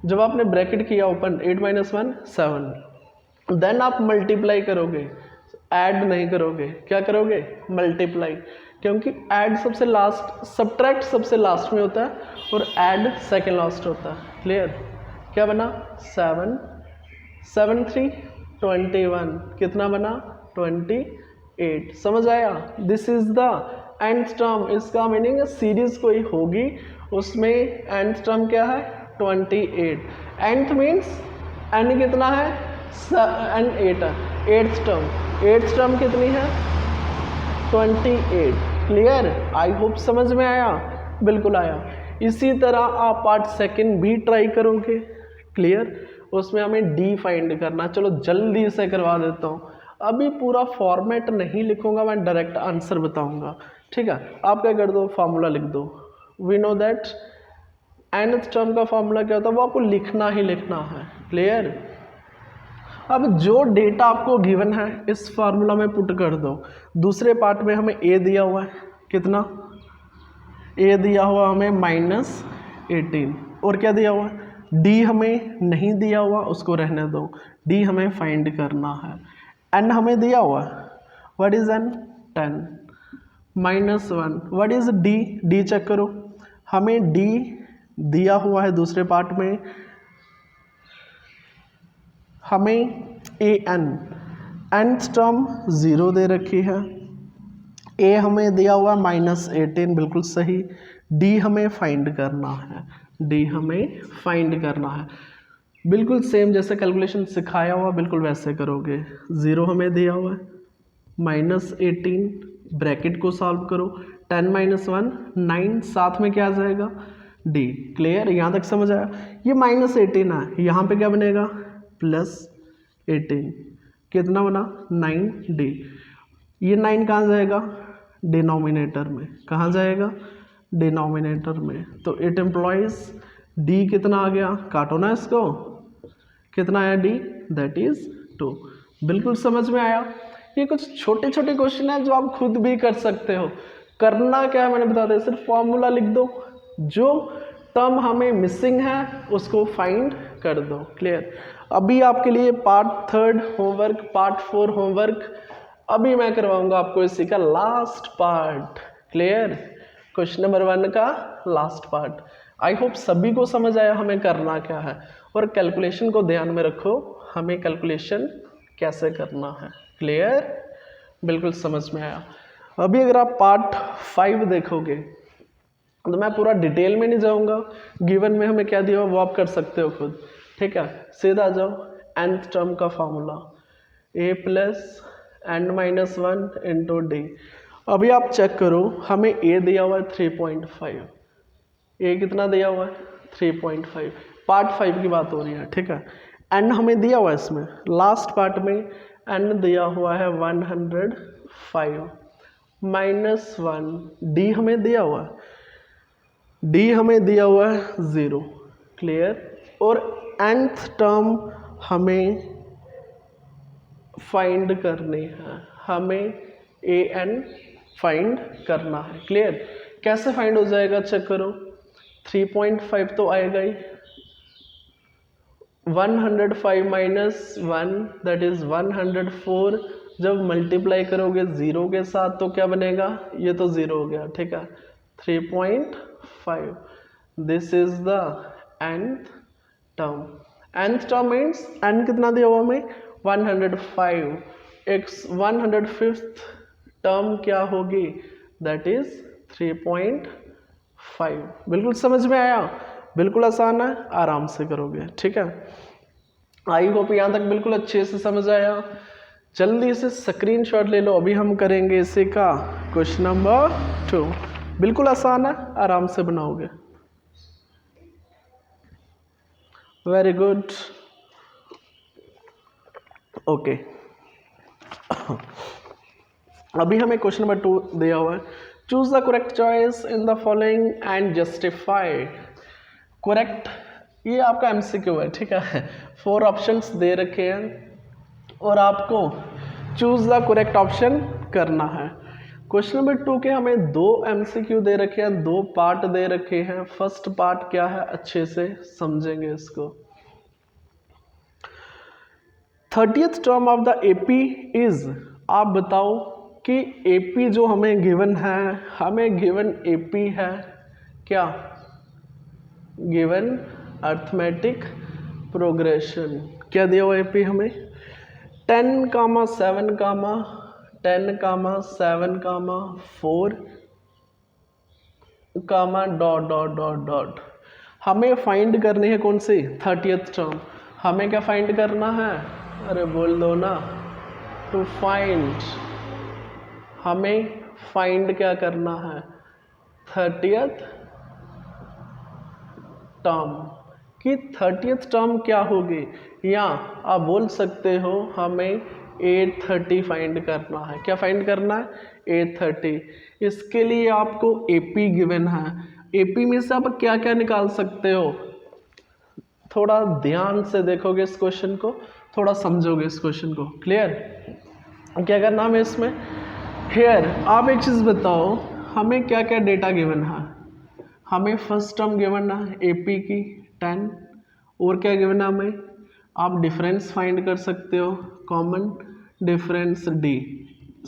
जब आपने ब्रैकेट किया ओपन, 8 माइनस 1 7, देन आप मल्टीप्लाई करोगे, ऐड नहीं करोगे। क्या करोगे? मल्टीप्लाई, क्योंकि ऐड सबसे लास्ट, सब्ट्रैक्ट सबसे लास्ट में होता है और ऐड सेकेंड लास्ट होता है। क्लियर? क्या बना? 7 7 3 21, कितना बना? 28। समझ आया? This is the nth term. इसका मीनिंग सीरीज कोई होगी उसमें nth टर्म क्या है? 28। nth मीन्स n कितना है? n 8 है। 8th टर्म, 8th टर्म कितनी है? 28। क्लियर? आई होप समझ में आया। बिल्कुल आया। इसी तरह आप पार्ट सेकंड भी ट्राई करोगे। क्लियर? उसमें हमें डी फाइंड करना। चलो जल्दी से करवा देता हूँ। अभी पूरा फॉर्मेट नहीं लिखूंगा, मैं डायरेक्ट आंसर बताऊंगा, ठीक है। आप क्या कर दो? फार्मूला लिख दो। We know that nth term का फार्मूला क्या होता है वो आपको लिखना ही लिखना है। क्लियर? अब जो डेटा आपको गिवन है इस फार्मूला में पुट कर दो। दूसरे पार्ट में हमें A दिया हुआ है, कितना? A दिया हुआ हमें -18 और क्या दिया हुआ है? D हमें नहीं दिया हुआ, उसको रहने दो। D हमें फाइंड करना है। N हमें दिया हुआ है, what is N? 10 -1, what is D? D check करो, हमें D दिया हुआ है दूसरे पार्ट में, हमें AN nth टर्म 0 दे रखी है, A हमें दिया हुआ -18, बिल्कुल सही। D हमें फाइंड करना है, D हमें फाइंड करना है। बिल्कुल सेम जैसे कैलकुलेशन सिखाया हुआ बिल्कुल वैसे करोगे। 0 हमें दिया हुआ है, -18, ब्रैकेट को सॉल्व करो, 10 - 1 9, साथ में क्या आ जाएगा? D। क्लियर? यहाँ तक समझ आया? ये -18 है, यहाँ पे क्या बनेगा? +18, कितना बना? 9D। ये 9 कहाँ जाएगा? डिनोमिनेटर में। कहाँ जाएगा? डिनोमिनेटर में। तो इट एम्प्लॉयज D कितना आ गया? काटो ना इसको, कितना आया D? That is 2। बिल्कुल समझ में आया। ये कुछ छोटे छोटे क्वेश्चन है जो आप खुद भी कर सकते हो। करना क्या है मैंने बता दिया, सिर्फ फॉर्मूला लिख दो, जो टर्म हमें मिसिंग है उसको फाइंड कर दो। क्लियर। अभी आपके लिए पार्ट 3 होमवर्क, पार्ट 4 होमवर्क अभी मैं करवाऊंगा आपको इसी का last part. Clear. Question number 1 का लास्ट पार्ट। आई होप सभी को समझ आया हमें करना क्या है, और कैलकुलेशन को ध्यान में रखो, हमें कैलकुलेशन कैसे करना है। क्लियर, बिल्कुल समझ में आया। अभी अगर आप पार्ट 5 देखोगे तो मैं पूरा डिटेल में नहीं जाऊंगा, गिवन में हमें क्या दिया वो आप कर सकते हो खुद। ठीक है, सीधा जाओ, nth टर्म का formula a plus n minus 1 into D. अभी आप चेक करो, हमें a दिया हुआ है 3.5, a कितना दिया हुआ है 3.5, पार्ट 5 की बात हो रही है। ठीक है, n हमें दिया हुआ है, इसमें लास्ट पार्ट में n दिया हुआ है 105 माइनस 1, डी हमें दिया हुआ है, डी हमें दिया हुआ है 0। क्लियर। और nth टर्म हमें फाइंड करनी है, हमें an फाइंड करना है। क्लियर। कैसे फाइंड हो जाएगा चेक करो, 3.5 तो आएगा ही, 105 माइनस 1 दैट इज 104, जब मल्टीप्लाई करोगे 0 के साथ तो क्या बनेगा, ये तो 0 हो गया। ठीक है, 3.5, this is the nth term. nth term means n कितना दिया हुआ हमें 105, एक 105th टर्म क्या होगी, दैट इज 3.5। बिल्कुल समझ में आया, बिल्कुल आसान है, आराम से करोगे। ठीक है, आई होप यहाँ तक बिल्कुल अच्छे से समझ आया। जल्दी से स्क्रीनशॉट ले लो, अभी हम करेंगे इसी का क्वेश्चन नंबर 2। बिल्कुल आसान है, आराम से बनाओगे। Very good, okay. अभी हमें क्वेश्चन नंबर 2 दिया हुआ है, choose the correct choice in the following and justify. Correct, ये आपका एमसीक्यू है। ठीक है, 4 ऑप्शंस दे रखे हैं और आपको चूज द करेक्ट ऑप्शन करना है। क्वेश्चन नंबर 2 के हमें 2 एमसीक्यू दे रखे हैं, 2 पार्ट दे रखे हैं। फर्स्ट पार्ट क्या है अच्छे से समझेंगे इसको। 30th term of the AP is, आप बताओ कि एपी जो हमें गिवन है, हमें गिवन एपी है क्या, गिवन अर्थमेटिक प्रोग्रेशन। क्या दिया हुआ एपी हमें 10, 7, 10, 7, 4, डॉट डॉट डॉट डॉट। हमें फाइंड करनी है कौन सी 30th टर्म। हमें क्या फाइंड करना है, अरे बोल दो ना, टू फाइंड, हमें फाइंड क्या करना है 30th टर्म कि 30th टर्म क्या होगी, या आप बोल सकते हो हमें 830 फाइंड करना है। क्या फाइंड करना है 830। इसके लिए आपको एपी गिवन है, एपी में से आप क्या क्या निकाल सकते हो, थोड़ा ध्यान से देखोगे इस क्वेश्चन को, थोड़ा समझोगे इस क्वेश्चन को। क्लियर। क्या करना है इसमें, हियर आप एक चीज़ बताओ, हमें क्या क्या डेटा गिवन है। हमें फर्स्ट टर्म गिवन है एपी की 10, और क्या गिवन है हमें, आप डिफरेंस फाइंड कर सकते हो, common difference D.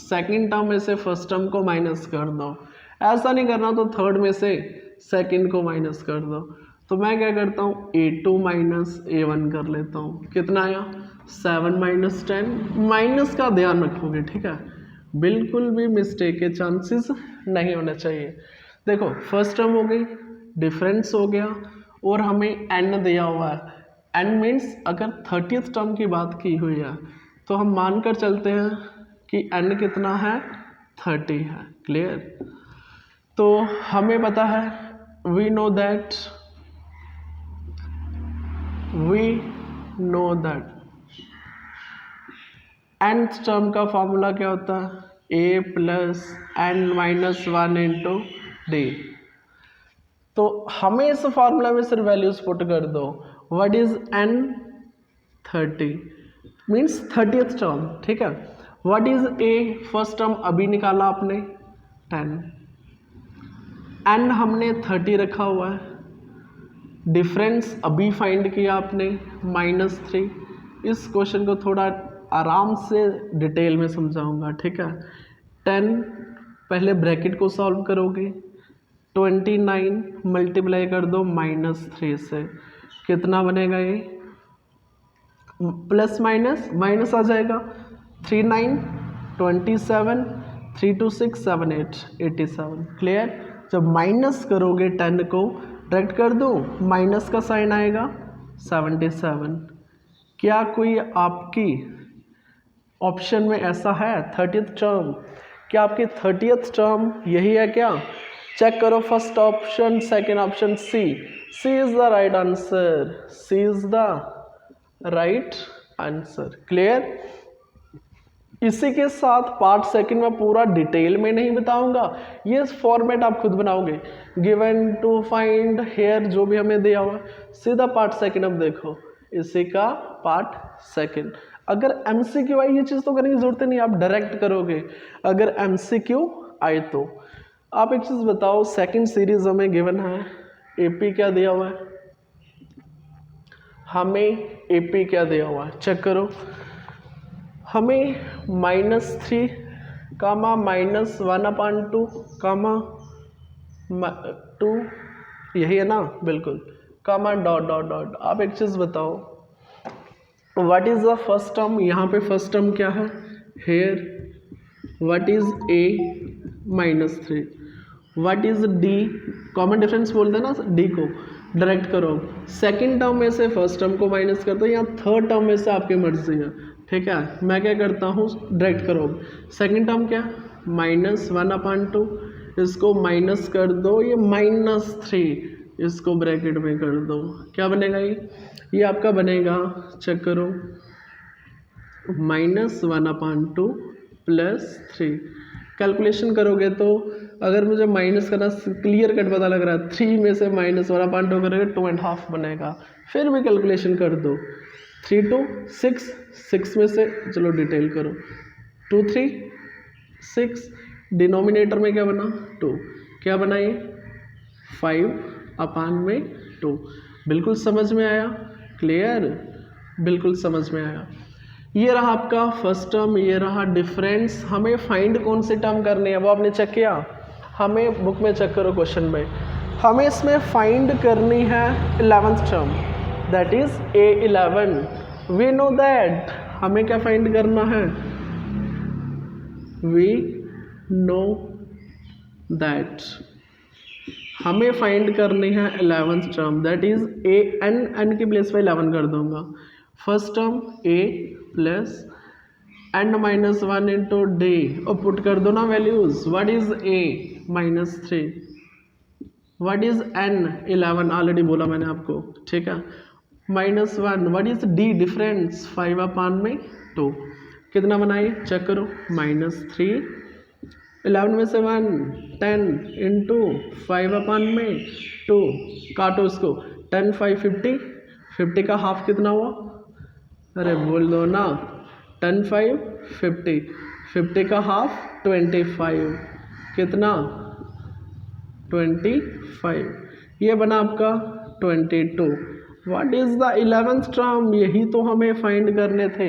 Second term में से फर्स्ट टर्म को माइनस कर दो, ऐसा नहीं करना तो थर्ड में से सेकंड को माइनस कर दो। तो मैं क्या करता हूँ A2 माइनस A1 कर लेता हूँ, कितना आया 7 माइनस 10। माइनस का ध्यान रखोगे, ठीक है, बिल्कुल भी मिस्टेक के चांसेस नहीं होने चाहिए। देखो फर्स्ट टर्म हो गई, डिफरेंस हो गया, और हमें n दिया हुआ है। n मीन्स अगर 30th टर्म की बात की हुई है तो हम मानकर चलते हैं कि n कितना है 30 है। क्लियर। तो हमें पता है, we know that nth term का फॉर्मूला क्या होता है, a plus n minus 1 into D. तो हमें इस फॉर्मूला में सिर्फ वैल्यूज पुट कर दो। What is n 30 means 30th term, ठीक है। What is a, first term अभी निकाला आपने 10, एन हमने 30 रखा हुआ है, डिफरेंस अभी फाइंड किया आपने -3। इस क्वेश्चन को थोड़ा आराम से डिटेल में समझाऊंगा, ठीक है। 10 पहले ब्रैकेट को सॉल्व करोगे, 29 मल्टीप्लाई कर दो -3 से, कितना बनेगा ये, प्लस माइनस माइनस आ जाएगा, 3 9 27, 3 2 6 7 8 87। क्लियर। जब माइनस करोगे 10 को डायरेक्ट कर दो, माइनस का साइन आएगा 77। क्या कोई आपकी ऑप्शन में ऐसा है 30th टर्म? क्या आपकी 30th टर्म यही है क्या? चेक करो, first option, second option, C is the right answer, C is the right answer. Clear. इसी के साथ पार्ट सेकंड में पूरा डिटेल में नहीं बताऊंगा, ये फॉर्मेट आप खुद बनाओगे, गिवन टू फाइंड हेयर जो भी हमें दिया हुआ, सीधा पार्ट सेकंड अब देखो, इसी का पार्ट सेकंड। अगर एमसीक्यू आई ये चीज़ तो करने की जरूरत नहीं, आप डायरेक्ट करोगे। अगर एमसीक्यू आए तो आप एक चीज़ बताओ, सेकंड सीरीज हमें गिवन है, एपी क्या दिया हुआ है, हमें एपी क्या दिया हुआ है, चेक करो। हमें -3 कामा -1/2 कामा 2, यही है ना, बिल्कुल, कामा डॉट डॉट डॉट। आप एक चीज़ बताओ, what is the first term? यहाँ पे फर्स्ट टर्म क्या है, here, what is A -3, what is D, common difference बोलते हैं ना डी को, डायरेक्ट करो। सेकंड टर्म में से फर्स्ट टर्म को माइनस करते हो या थर्ड टर्म में से, आपकी मर्जी है, ठीक है। मैं क्या करता हूँ, डायरेक्ट करो। सेकंड टर्म क्या, -1/2, इसको माइनस कर दो, ये -3, इसको ब्रैकेट में कर दो, क्या बनेगा ये आपका बनेगा, चेक करो, -1/2 +3। कैलकुलेशन करोगे तो अगर मुझे माइनस करना क्लियर कट पता लग रहा है, 3 में से -1/2 करोगे 2.5 बनेगा, फिर भी कैलकुलेशन कर दो, 3 2 6, 6 में से चलो डिटेल करो, 2 3 6, डिनोमिनेटर में क्या बना 2, क्या बना ये 5/2। बिल्कुल समझ में आया, क्लियर, बिल्कुल समझ में आया। ये रहा आपका फर्स्ट टर्म, ये रहा डिफरेंस। हमें फाइंड कौन सी टर्म करनी है वो आपने चेक किया, हमें बुक में चेक करो क्वेश्चन में, हमें इसमें फाइंड करनी है 11th term, that is A11। We know that, हमें क्या फाइंड करना है, वी नो दैट हमें फाइंड करनी है 11th term, that is N की प्लेस पे 11 कर दूंगा। First term a plus n-1 into D, और पुट कर दो ना values, what is a -3, what is n 11 already बोला मैंने आपको, ठीक है, -1, व्हाट इज d डिफरेंस 5/2, कितना बनाए चेक करो, -3, 11 में से 1 10 इंटू 5/2, काटो इसको, 10 5 50, 50 का हाफ कितना हुआ, अरे बोल दो ना, 10 5 50, 50 का हाफ 25, कितना 25, ये बना आपका 22। What is the 11th term, यही तो हमें फाइंड करने थे,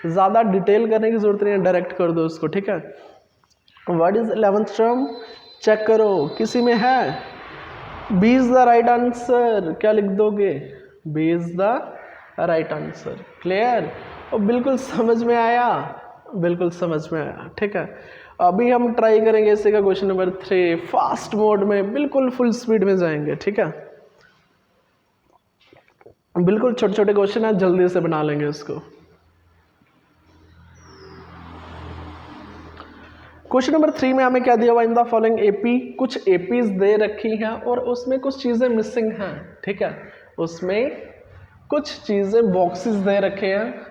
ज़्यादा डिटेल करने की जरूरत नहीं है, डायरेक्ट कर दो इसको, ठीक है। What is 11th term, check करो किसी में है, B is the right answer, क्या लिख दोगे, B is the right answer. Clear, और बिल्कुल समझ में आया, बिल्कुल समझ में आया, ठीक है। अभी हम ट्राई करेंगे इसी का क्वेश्चन नंबर 3 फास्ट मोड में, बिल्कुल फुल स्पीड में जाएंगे, ठीक है। बिल्कुल छोटे छोटे क्वेश्चन है, जल्दी से बना लेंगे इसको। क्वेश्चन नंबर 3 में हमें क्या दिया हुआ, इन द फॉलोइंग एपी, कुछ एपीज दे रखी हैं और उसमें कुछ चीज़ें मिसिंग हैं, ठीक है, उसमें कुछ चीज़ें बॉक्सेस दे रखे हैं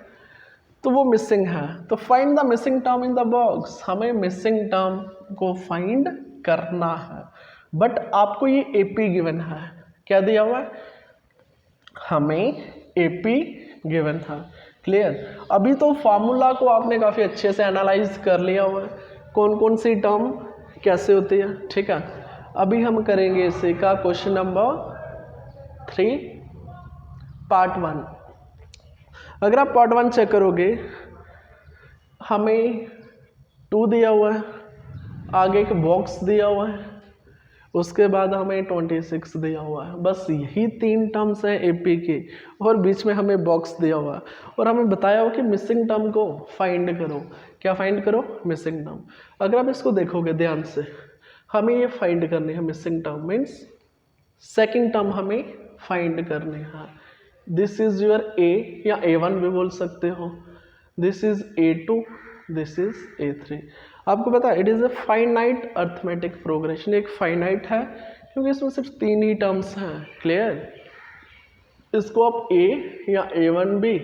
तो वो मिसिंग है, तो find the missing term in the box, हमें मिसिंग टर्म को फाइंड करना है। बट आपको ये एपी गिवन है, क्या दिया हुआ है, हमें एपी गिवन था, क्लियर। अभी तो फार्मूला को आपने काफ़ी अच्छे से एनालाइज कर लिया हुआ है, कौन कौन सी टर्म कैसे होती है, ठीक है। अभी हम करेंगे इसी का क्वेश्चन नंबर 3 पार्ट 1। अगर आप पार्ट 1 चेक करोगे, हमें 2 दिया हुआ है, आगे एक बॉक्स दिया हुआ है, उसके बाद हमें 26 दिया हुआ है। बस यही 3 टर्म्स हैं एपी के, और बीच में हमें बॉक्स दिया हुआ है, और हमें बताया हुआ कि मिसिंग टर्म को फाइंड करो। क्या फाइंड करो? Missing term. अगर आप इसको देखोगे ध्यान से, हमें ये फाइंड करनी है missing term, means second term हमें फाइंड करनी है। दिस इज योर ए, या A1 भी बोल सकते हो, this is A2, this is A3। आपको पता है it is a finite arithmetic progression, एक फाइनाइट है क्योंकि इसमें सिर्फ 3 ही टर्म्स हैं। क्लियर। इसको आप A या A1 भी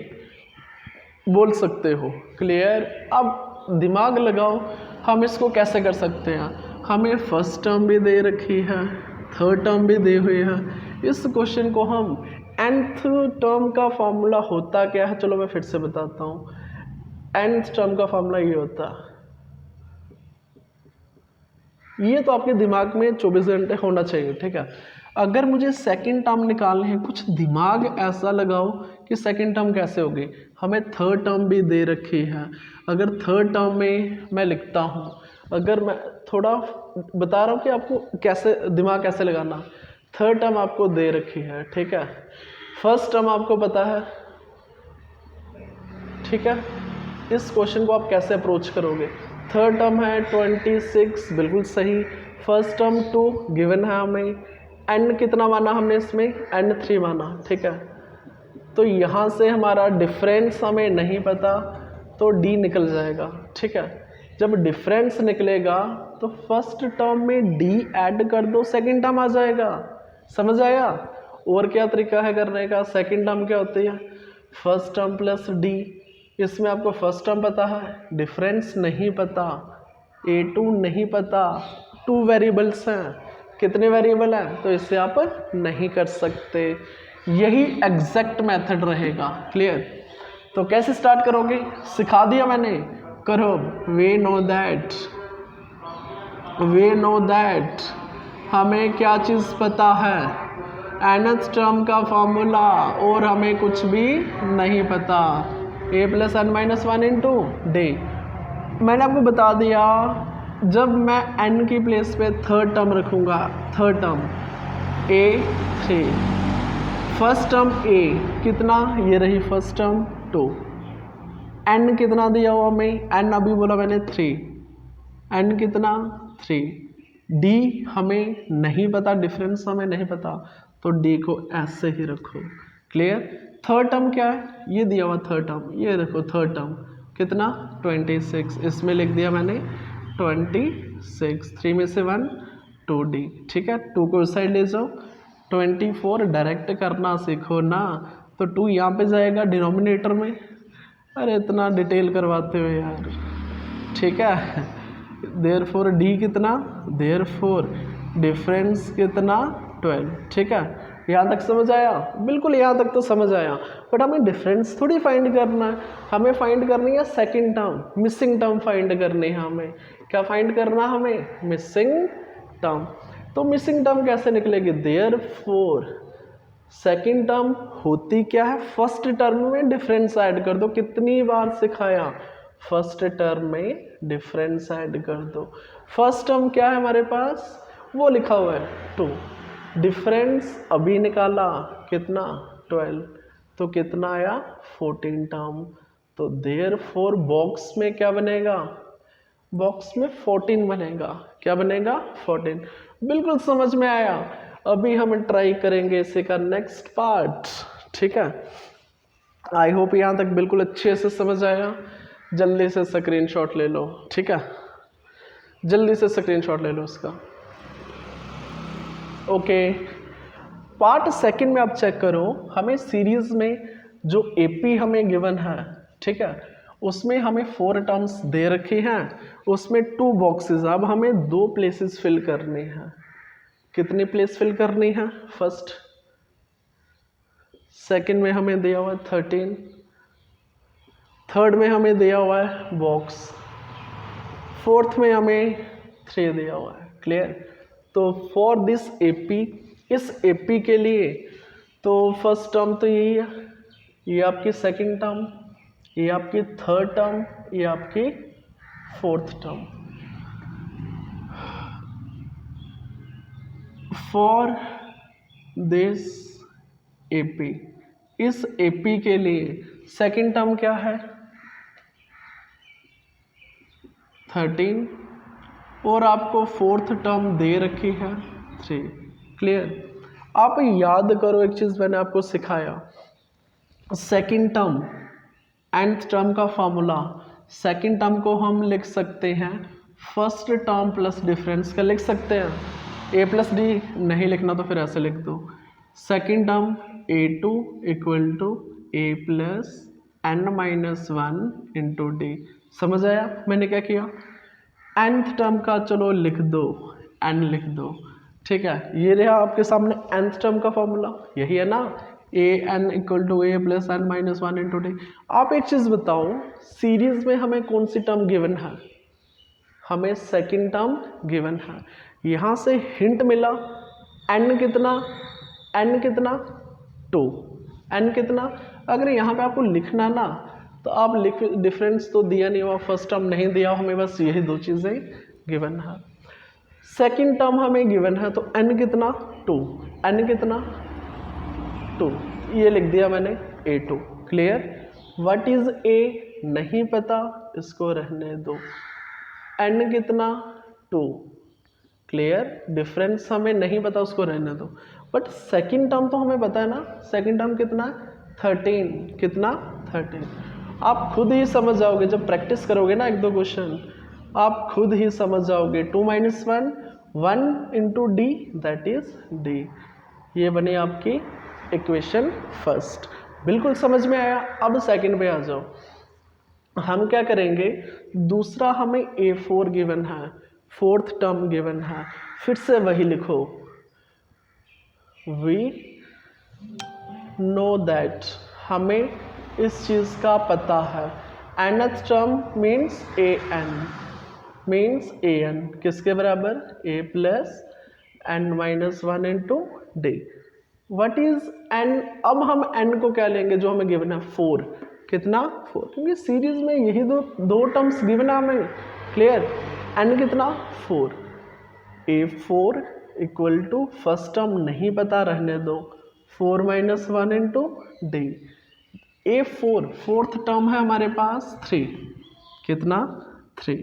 बोल सकते हो। क्लियर। अब दिमाग लगाओ, हम इसको कैसे कर सकते हैं। हमें फर्स्ट टर्म भी दे रखी है, थर्ड टर्म भी दी हुई है। इस क्वेश्चन को हम nth टर्म का फॉर्मूला होता क्या है, चलो मैं फिर से बताता हूँ। nth टर्म का फॉर्मूला ये होता, ये तो आपके दिमाग में 24 घंटे होना चाहिए, ठीक है। अगर मुझे सेकंड टर्म निकालने हैं, कुछ दिमाग ऐसा लगाओ कि सेकंड टर्म कैसे होगी। हमें थर्ड टर्म भी दे रखी है। अगर थर्ड टर्म में मैं लिखता हूँ, अगर मैं थोड़ा बता रहा हूँ कि आपको कैसे दिमाग कैसे लगाना। थर्ड टर्म आपको दे रखी है, ठीक है। फर्स्ट टर्म आपको पता है, ठीक है। इस क्वेश्चन को आप कैसे अप्रोच करोगे। थर्ड टर्म है 26, बिल्कुल सही। फर्स्ट टर्म 2 गिवन है हमें। n कितना माना हमने इसमें, n3 माना, ठीक है। तो यहाँ से हमारा डिफरेंस हमें नहीं पता, तो d निकल जाएगा, ठीक है। जब डिफरेंस निकलेगा तो फर्स्ट टर्म में d ऐड कर दो, सेकंड टर्म आ जाएगा। समझ आया। और क्या तरीका है करने का। सेकंड टर्म क्या होती है, फर्स्ट टर्म प्लस d। इसमें आपको फर्स्ट टर्म पता है, डिफरेंस नहीं पता, A2 नहीं पता, 2 वेरिएबल्स हैं। कितने वेरिएबल हैं, तो इससे आप नहीं कर सकते। यही एग्जैक्ट मेथड रहेगा। क्लियर। तो कैसे स्टार्ट करोगे, सिखा दिया मैंने, करो। वी नो दैट हमें क्या चीज़ पता है, nth टर्म का फॉर्मूला, और हमें कुछ भी नहीं पता। a + n-1 into d। मैंने आपको बता दिया, जब मैं n की प्लेस पे थर्ड टर्म रखूँगा, third term A3, first term A कितना, ये रही फर्स्ट टर्म 2, n कितना दिया हुआ हमें, n अभी बोला मैंने 3, n कितना 3, d हमें नहीं पता, डिफरेंस हमें नहीं पता, तो d को ऐसे ही रखो। क्लियर। थर्ड टर्म क्या है, ये दिया हुआ थर्ड टर्म, ये देखो थर्ड टर्म कितना 26, इसमें लिख दिया मैंने 26, 3 में से 1 2d, ठीक है। 2 को उस साइड ले जाओ, 24 डायरेक्ट करना सीखो ना, तो 2 यहाँ पे जाएगा डिनोमिनेटर में। अरे इतना डिटेल करवाते हो यार, ठीक है। देयरफॉर d कितना, देयरफॉर डिफरेंस कितना 12, ठीक है। यहाँ तक समझ आया, बिल्कुल यहाँ तक तो समझ आया। बट हमें डिफरेंस थोड़ी फाइंड करना है, हमें फाइंड करनी है second term, missing term find करनी है हमें। क्या फाइंड करना हमें, मिसिंग टर्म। तो मिसिंग टर्म कैसे निकलेगी, देयरफॉर सेकंड टर्म होती क्या है, फर्स्ट टर्म में डिफरेंस ऐड कर दो। कितनी बार सिखाया, फर्स्ट टर्म में डिफरेंस ऐड कर दो। फर्स्ट टर्म क्या है हमारे पास, वो लिखा हुआ है 2, डिफरेंस अभी निकाला कितना 12, तो कितना आया 14 टर्म। तो देयरफॉर बॉक्स में क्या बनेगा, बॉक्स में 14 बनेगा। क्या बनेगा 14। बिल्कुल समझ में आया। अभी हम ट्राई करेंगे इसी का नेक्स्ट पार्ट, ठीक है। आई होप यहाँ तक बिल्कुल अच्छे से समझ आया। जल्दी से स्क्रीनशॉट ले लो, ठीक है, जल्दी से स्क्रीनशॉट ले लो उसका। ओके, पार्ट सेकंड में आप चेक करो, हमें सीरीज में जो एपी हमें गिवन है, ठीक है, उसमें हमें 4 टर्म्स दे रखे हैं, उसमें 2 बॉक्सेस। अब हमें 2 प्लेसेस फिल करनी है। कितनी प्लेस फिल करनी है, फर्स्ट, सेकंड में हमें दिया हुआ 13, थर्ड में हमें दिया हुआ है बॉक्स, फोर्थ में हमें 3 दिया हुआ है। क्लियर? तो फॉर दिस एपी, इस एपी के लिए तो फर्स्ट टर्म तो यही है, ये आपकी सेकंड टर्म, ये आपकी थर्ड टर्म, ये आपकी fourth term. For this AP, इस एपी के लिए सेकंड टर्म क्या है 13 और आपको फोर्थ टर्म दे रखी है 3। क्लियर? आप याद करो एक चीज मैंने आपको सिखाया, सेकंड टर्म nth टर्म का फॉर्मूला, सेकंड टर्म को हम लिख सकते हैं फर्स्ट टर्म प्लस डिफरेंस का लिख सकते हैं। a प्लस डी नहीं लिखना तो फिर ऐसे लिख दो, second term a2 equal to a plus n minus 1 into D. समझ आया मैंने क्या किया? nth टर्म का चलो लिख दो, n लिख दो। ठीक है, ये रहा आपके सामने nth टर्म का फॉर्मूला, यही है ना, a n equal to a plus n minus 1 into d. आप एक चीज़ बताओ, सीरीज में हमें कौन सी टर्म गिवन है? हमें सेकंड टर्म गिवन है। यहाँ से हिंट मिला n कितना, n कितना 2, n कितना। अगर यहाँ पे आपको लिखना ना तो आप लिख, डिफरेंस तो दिया नहीं हुआ, फर्स्ट टर्म नहीं दिया, हमें बस यही 2 चीज़ें गिवन है। सेकंड टर्म हमें गिवन है तो n कितना 2, n कितना 2, ये लिख दिया मैंने a2। Clear? What is a नहीं पता, इसको रहने दो। n कितना 2। क्लियर? डिफरेंस हमें नहीं पता, उसको रहने दो। बट सेकंड टर्म तो हमें पता है ना, सेकंड टर्म कितना 13, कितना 13। आप खुद ही समझ जाओगे जब प्रैक्टिस करोगे ना 1-2 क्वेश्चन, आप खुद ही समझ जाओगे। 2 minus 1 1 into D that is D. ये बनी आपकी इक्वेशन फर्स्ट। बिल्कुल समझ में आया? अब सेकंड पे आ जाओ। हम क्या करेंगे, दूसरा हमें a4 गिवन है, फोर्थ टर्म गिवन है, फिर से वही लिखो, वी नो दैट, हमें इस चीज़ का पता है। nth टर्म मीन्स an किसके बराबर, a plus n minus 1 into D. What is n? अब हम n को क्या लेंगे जो हमें गिवन है 4, कितना 4, क्योंकि सीरीज में यही दो टर्म्स गिवन है हमें। क्लियर? n कितना 4, a4 equal to first term नहीं पता, रहने दो, 4 minus 1 into D. a4 fourth term है हमारे पास 3, कितना 3,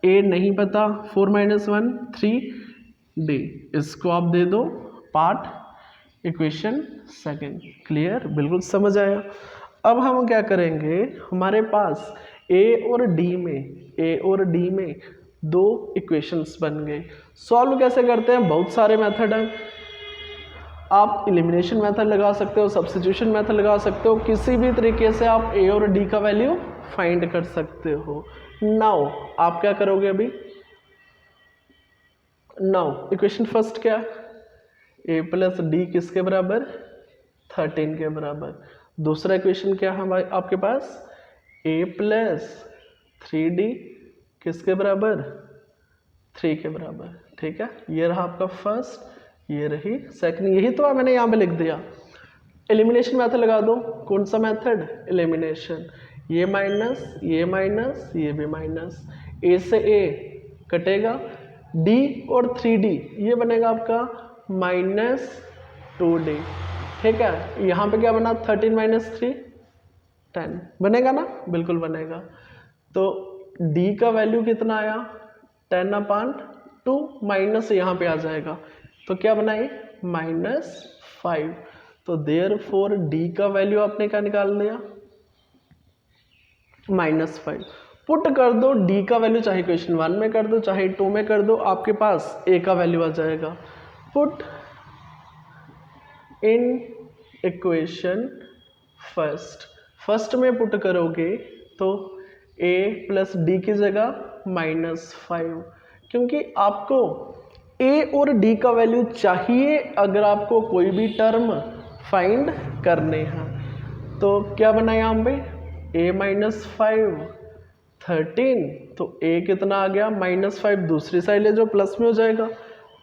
a नहीं पता, 4 माइनस 1 3 डी, इसको आप दे दो पार्ट इक्वेशन सेकंड। क्लियर? बिल्कुल समझ आया। अब हम क्या करेंगे, हमारे पास a और d में 2 इक्वेशंस बन गए। सॉल्व कैसे करते हैं? बहुत सारे मेथड हैं। आप एलिमिनेशन मेथड लगा सकते हो, सब्स्टिट्यूशन मेथड लगा सकते हो, किसी भी तरीके से आप a और d का वैल्यू फाइंड कर सकते हो। नाउ आप क्या करोगे अभी, नाउ इक्वेशन फर्स्ट क्या, a प्लस डी किसके बराबर 13 के बराबर। दूसरा इक्वेशन क्या है आपके पास, a प्लस 3d किसके बराबर 3 के बराबर। ठीक है, ये रहा आपका फर्स्ट, ये रही सेकंड, यही तो मैंने यहाँ पे लिख दिया। एलिमिनेशन मेथड लगा दो। कौन सा मेथड? एलिमिनेशन। ये माइनस, ये माइनस, ये भी माइनस, a से a कटेगा, d और 3d ये बनेगा आपका माइनस 2d। ठीक है, यहाँ पे क्या बना 13 माइनस 3 10 बनेगा ना, बिल्कुल बनेगा। तो d का वैल्यू कितना आया 10/2, माइनस यहाँ पे आ जाएगा तो क्या बना ये -5। तो देयरफॉर d का वैल्यू आपने क्या निकाल लिया -5। पुट कर दो d का वैल्यू, चाहे क्वेश्चन 1 में कर दो चाहे 2 में कर दो, आपके पास a का वैल्यू आ जाएगा। पुट इन इक्वेशन फर्स्ट में पुट करोगे तो a प्लस डी की जगह -5, क्योंकि आपको a और d का वैल्यू चाहिए अगर आपको कोई भी टर्म फाइंड करने हैं। तो क्या बना यहाँ पे a माइनस 5 13, तो a कितना आ गया -5, दूसरी साइड ले जो प्लस में हो जाएगा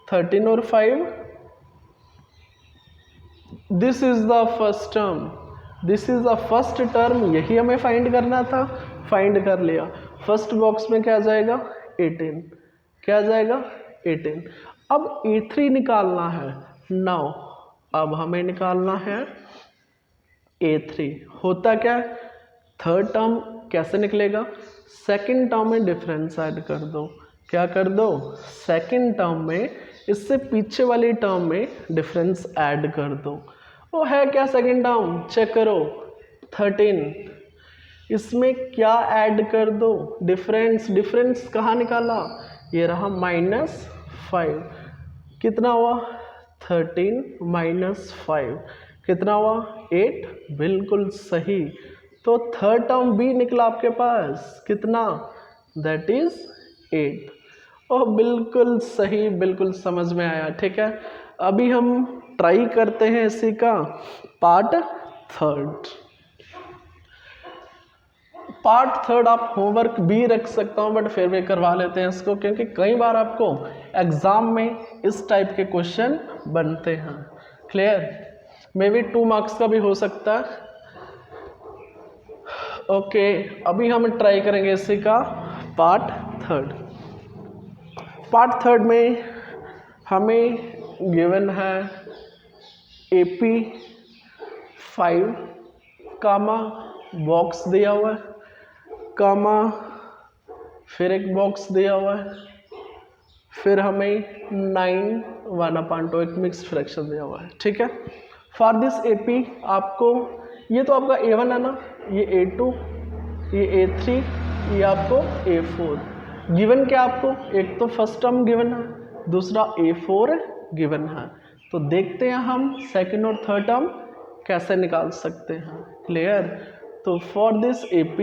13 और 5, this is the first term, this is the first term, यही हमें फाइंड करना था, फाइंड कर लिया। फर्स्ट बॉक्स में क्या आ जाएगा 18, क्या आ जाएगा 18। अब a3 निकालना है। नाउ अब हमें निकालना है a3। होता क्या है, थर्ड टर्म कैसे निकलेगा, सेकंड टर्म में डिफरेंस ऐड कर दो। क्या कर दो, सेकंड टर्म में इससे पीछे वाली टर्म में डिफरेंस ऐड कर दो। वो है क्या सेकंड टर्म, चेक करो 13, इसमें क्या ऐड कर दो, डिफरेंस। डिफरेंस कहाँ निकाला, ये रहा -5, कितना हुआ 13 -5 कितना हुआ 8, बिल्कुल सही। तो थर्ड टर्म भी निकला आपके पास, कितना, दैट इज 8। ओह बिल्कुल सही, बिल्कुल समझ में आया। ठीक है, अभी हम ट्राई करते हैं इसी का पार्ट थर्ड। पार्ट थर्ड आप होमवर्क भी रख सकता हूँ, बट फिर भी करवा लेते हैं इसको, क्योंकि कई बार आपको एग्जाम में इस टाइप के क्वेश्चन बनते हैं। क्लियर, मे बी 2 मार्क्स का भी हो सकता है। ओके, अभी हम ट्राई करेंगे इसी का पार्ट थर्ड। पार्ट थर्ड में हमें गिवन है AP 5 कामा बॉक्स दिया हुआ है, कामा फिर एक बॉक्स दिया हुआ है, फिर हमें 9 1/2 एक मिक्स फ्रैक्शन दिया हुआ है। ठीक है, फॉर दिस AP आपको, ये तो आपका A1 है ना, ये A2, ये A3, ये आपको A4 गिवन। क्या आपको, एक तो फर्स्ट टर्म गिवन है, दूसरा A4 गिवन है। तो देखते हैं हम सेकंड और थर्ड टर्म कैसे निकाल सकते हैं। क्लियर, तो फॉर दिस AP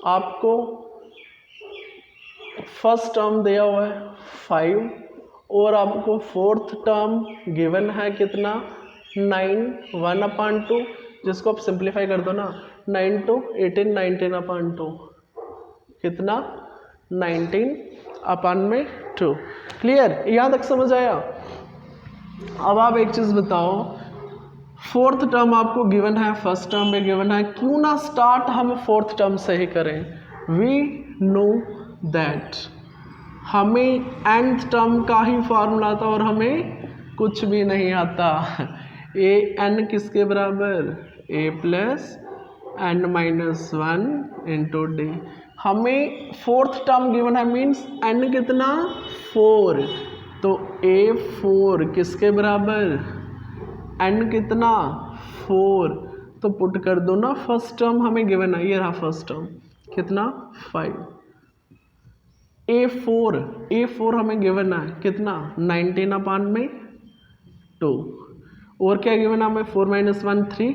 आपको फर्स्ट टर्म दिया हुआ है 5, और आपको फोर्थ टर्म गिवन है कितना 9 1/2, जिसको आप सिंप्लीफाई कर दो ना, 9 to 18 19/2 कितना 19/2। क्लियर, यहाँ तक समझ आया। अब आप एक चीज बताओ, फोर्थ टर्म आपको गिवन है, फर्स्ट टर्म में गिवन है, क्यों ना स्टार्ट हम फोर्थ टर्म से ही करें। वी नो दैट हमें nth टर्म का ही फॉर्मूला था और हमें कुछ भी नहीं आता। an किसके बराबर, a plus n-1 into D. हमें फोर्थ टर्म गिवन है, मीन्स n कितना 4, तो a4 किसके बराबर, n कितना 4, तो पुट कर दो ना, फर्स्ट टर्म हमें गिवन है, ये रहा फर्स्ट टर्म कितना 5, A4 हमें गिवन है कितना 19/2, और क्या गिवन है हमें 4 - 1 3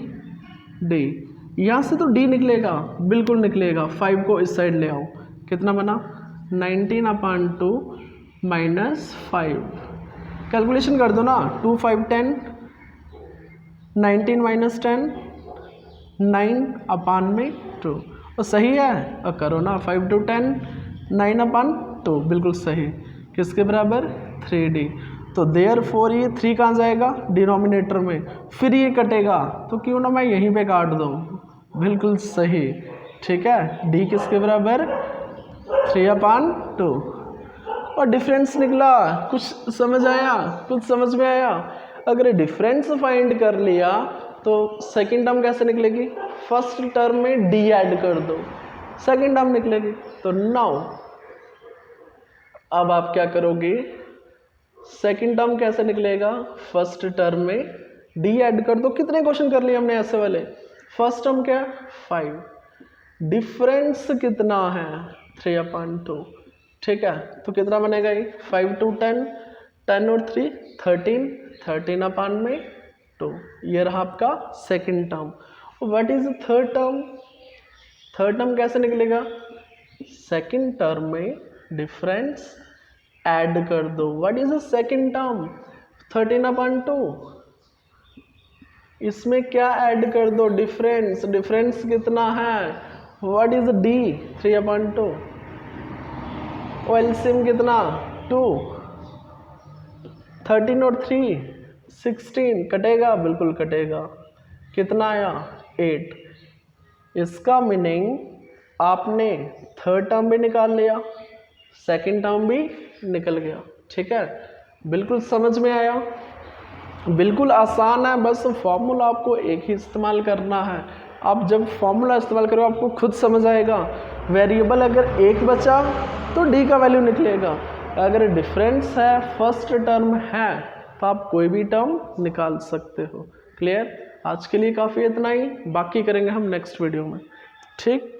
D। यहाँ से तो D निकलेगा, बिल्कुल निकलेगा। 5 को इस साइड ले आओ, कितना बना 19/2 -5, कैलकुलेशन कर दो ना, 2 5 10, 19 - 10 9/2, और सही है, और करो ना 5 to 10 9/2, बिल्कुल सही, किसके बराबर 3D। तो देयरफॉर ये 3 कहाँ जाएगा डिनोमिनेटर में, फिर ये कटेगा, तो क्यों ना मैं यहीं पे काट दूँ, बिल्कुल सही। ठीक है, D किसके बराबर 3/2, और डिफरेंस निकला। कुछ समझ आया, कुछ समझ में आया। अगर डिफरेंस फाइंड कर लिया तो सेकंड टर्म कैसे निकलेगी, फर्स्ट टर्म में D ऐड कर दो, सेकंड टर्म निकलेगी। तो नाउ अब आप क्या करोगे, सेकंड टर्म कैसे निकलेगा, फर्स्ट टर्म में D ऐड कर दो। कितने क्वेश्चन कर लिए हमने ऐसे वाले, फर्स्ट टर्म क्या 5, डिफरेंस कितना है 3/2। ठीक है, तो कितना बनेगा ये 5 to 10, 10 और 3 13, 13/2, ये रहा आपका second term. What is third term, third term कैसे निकलेगा, सेकंड टर्म में डिफरेंस ऐड कर दो। What is the second term 13/2, इसमें क्या ऐड कर दो, डिफरेंस, डिफरेंस कितना है, व्हाट इज डी, 3/2, एलसीएम कितना 2, 13 और 3 16, कटेगा, बिल्कुल कटेगा, कितना आया 8। इसका मीनिंग आपने थर्ड टर्म भी निकाल लिया, सेकंड टर्म भी निकल गया, ठीक है, बिल्कुल समझ में आया, बिल्कुल आसान है, बस फॉर्मूला आपको एक ही इस्तेमाल करना है। आप जब फॉर्मूला इस्तेमाल करो आपको खुद समझ आएगा, वेरिएबल अगर एक बचा तो डी का वैल्यू निकलेगा, अगर डिफरेंस है, फर्स्ट टर्म है, तो आप कोई भी टर्म निकाल सकते हो। क्लियर? आज के लिए काफ़ी इतना ही, बाकी करेंगे हम नेक्स्ट वीडियो में, ठीक।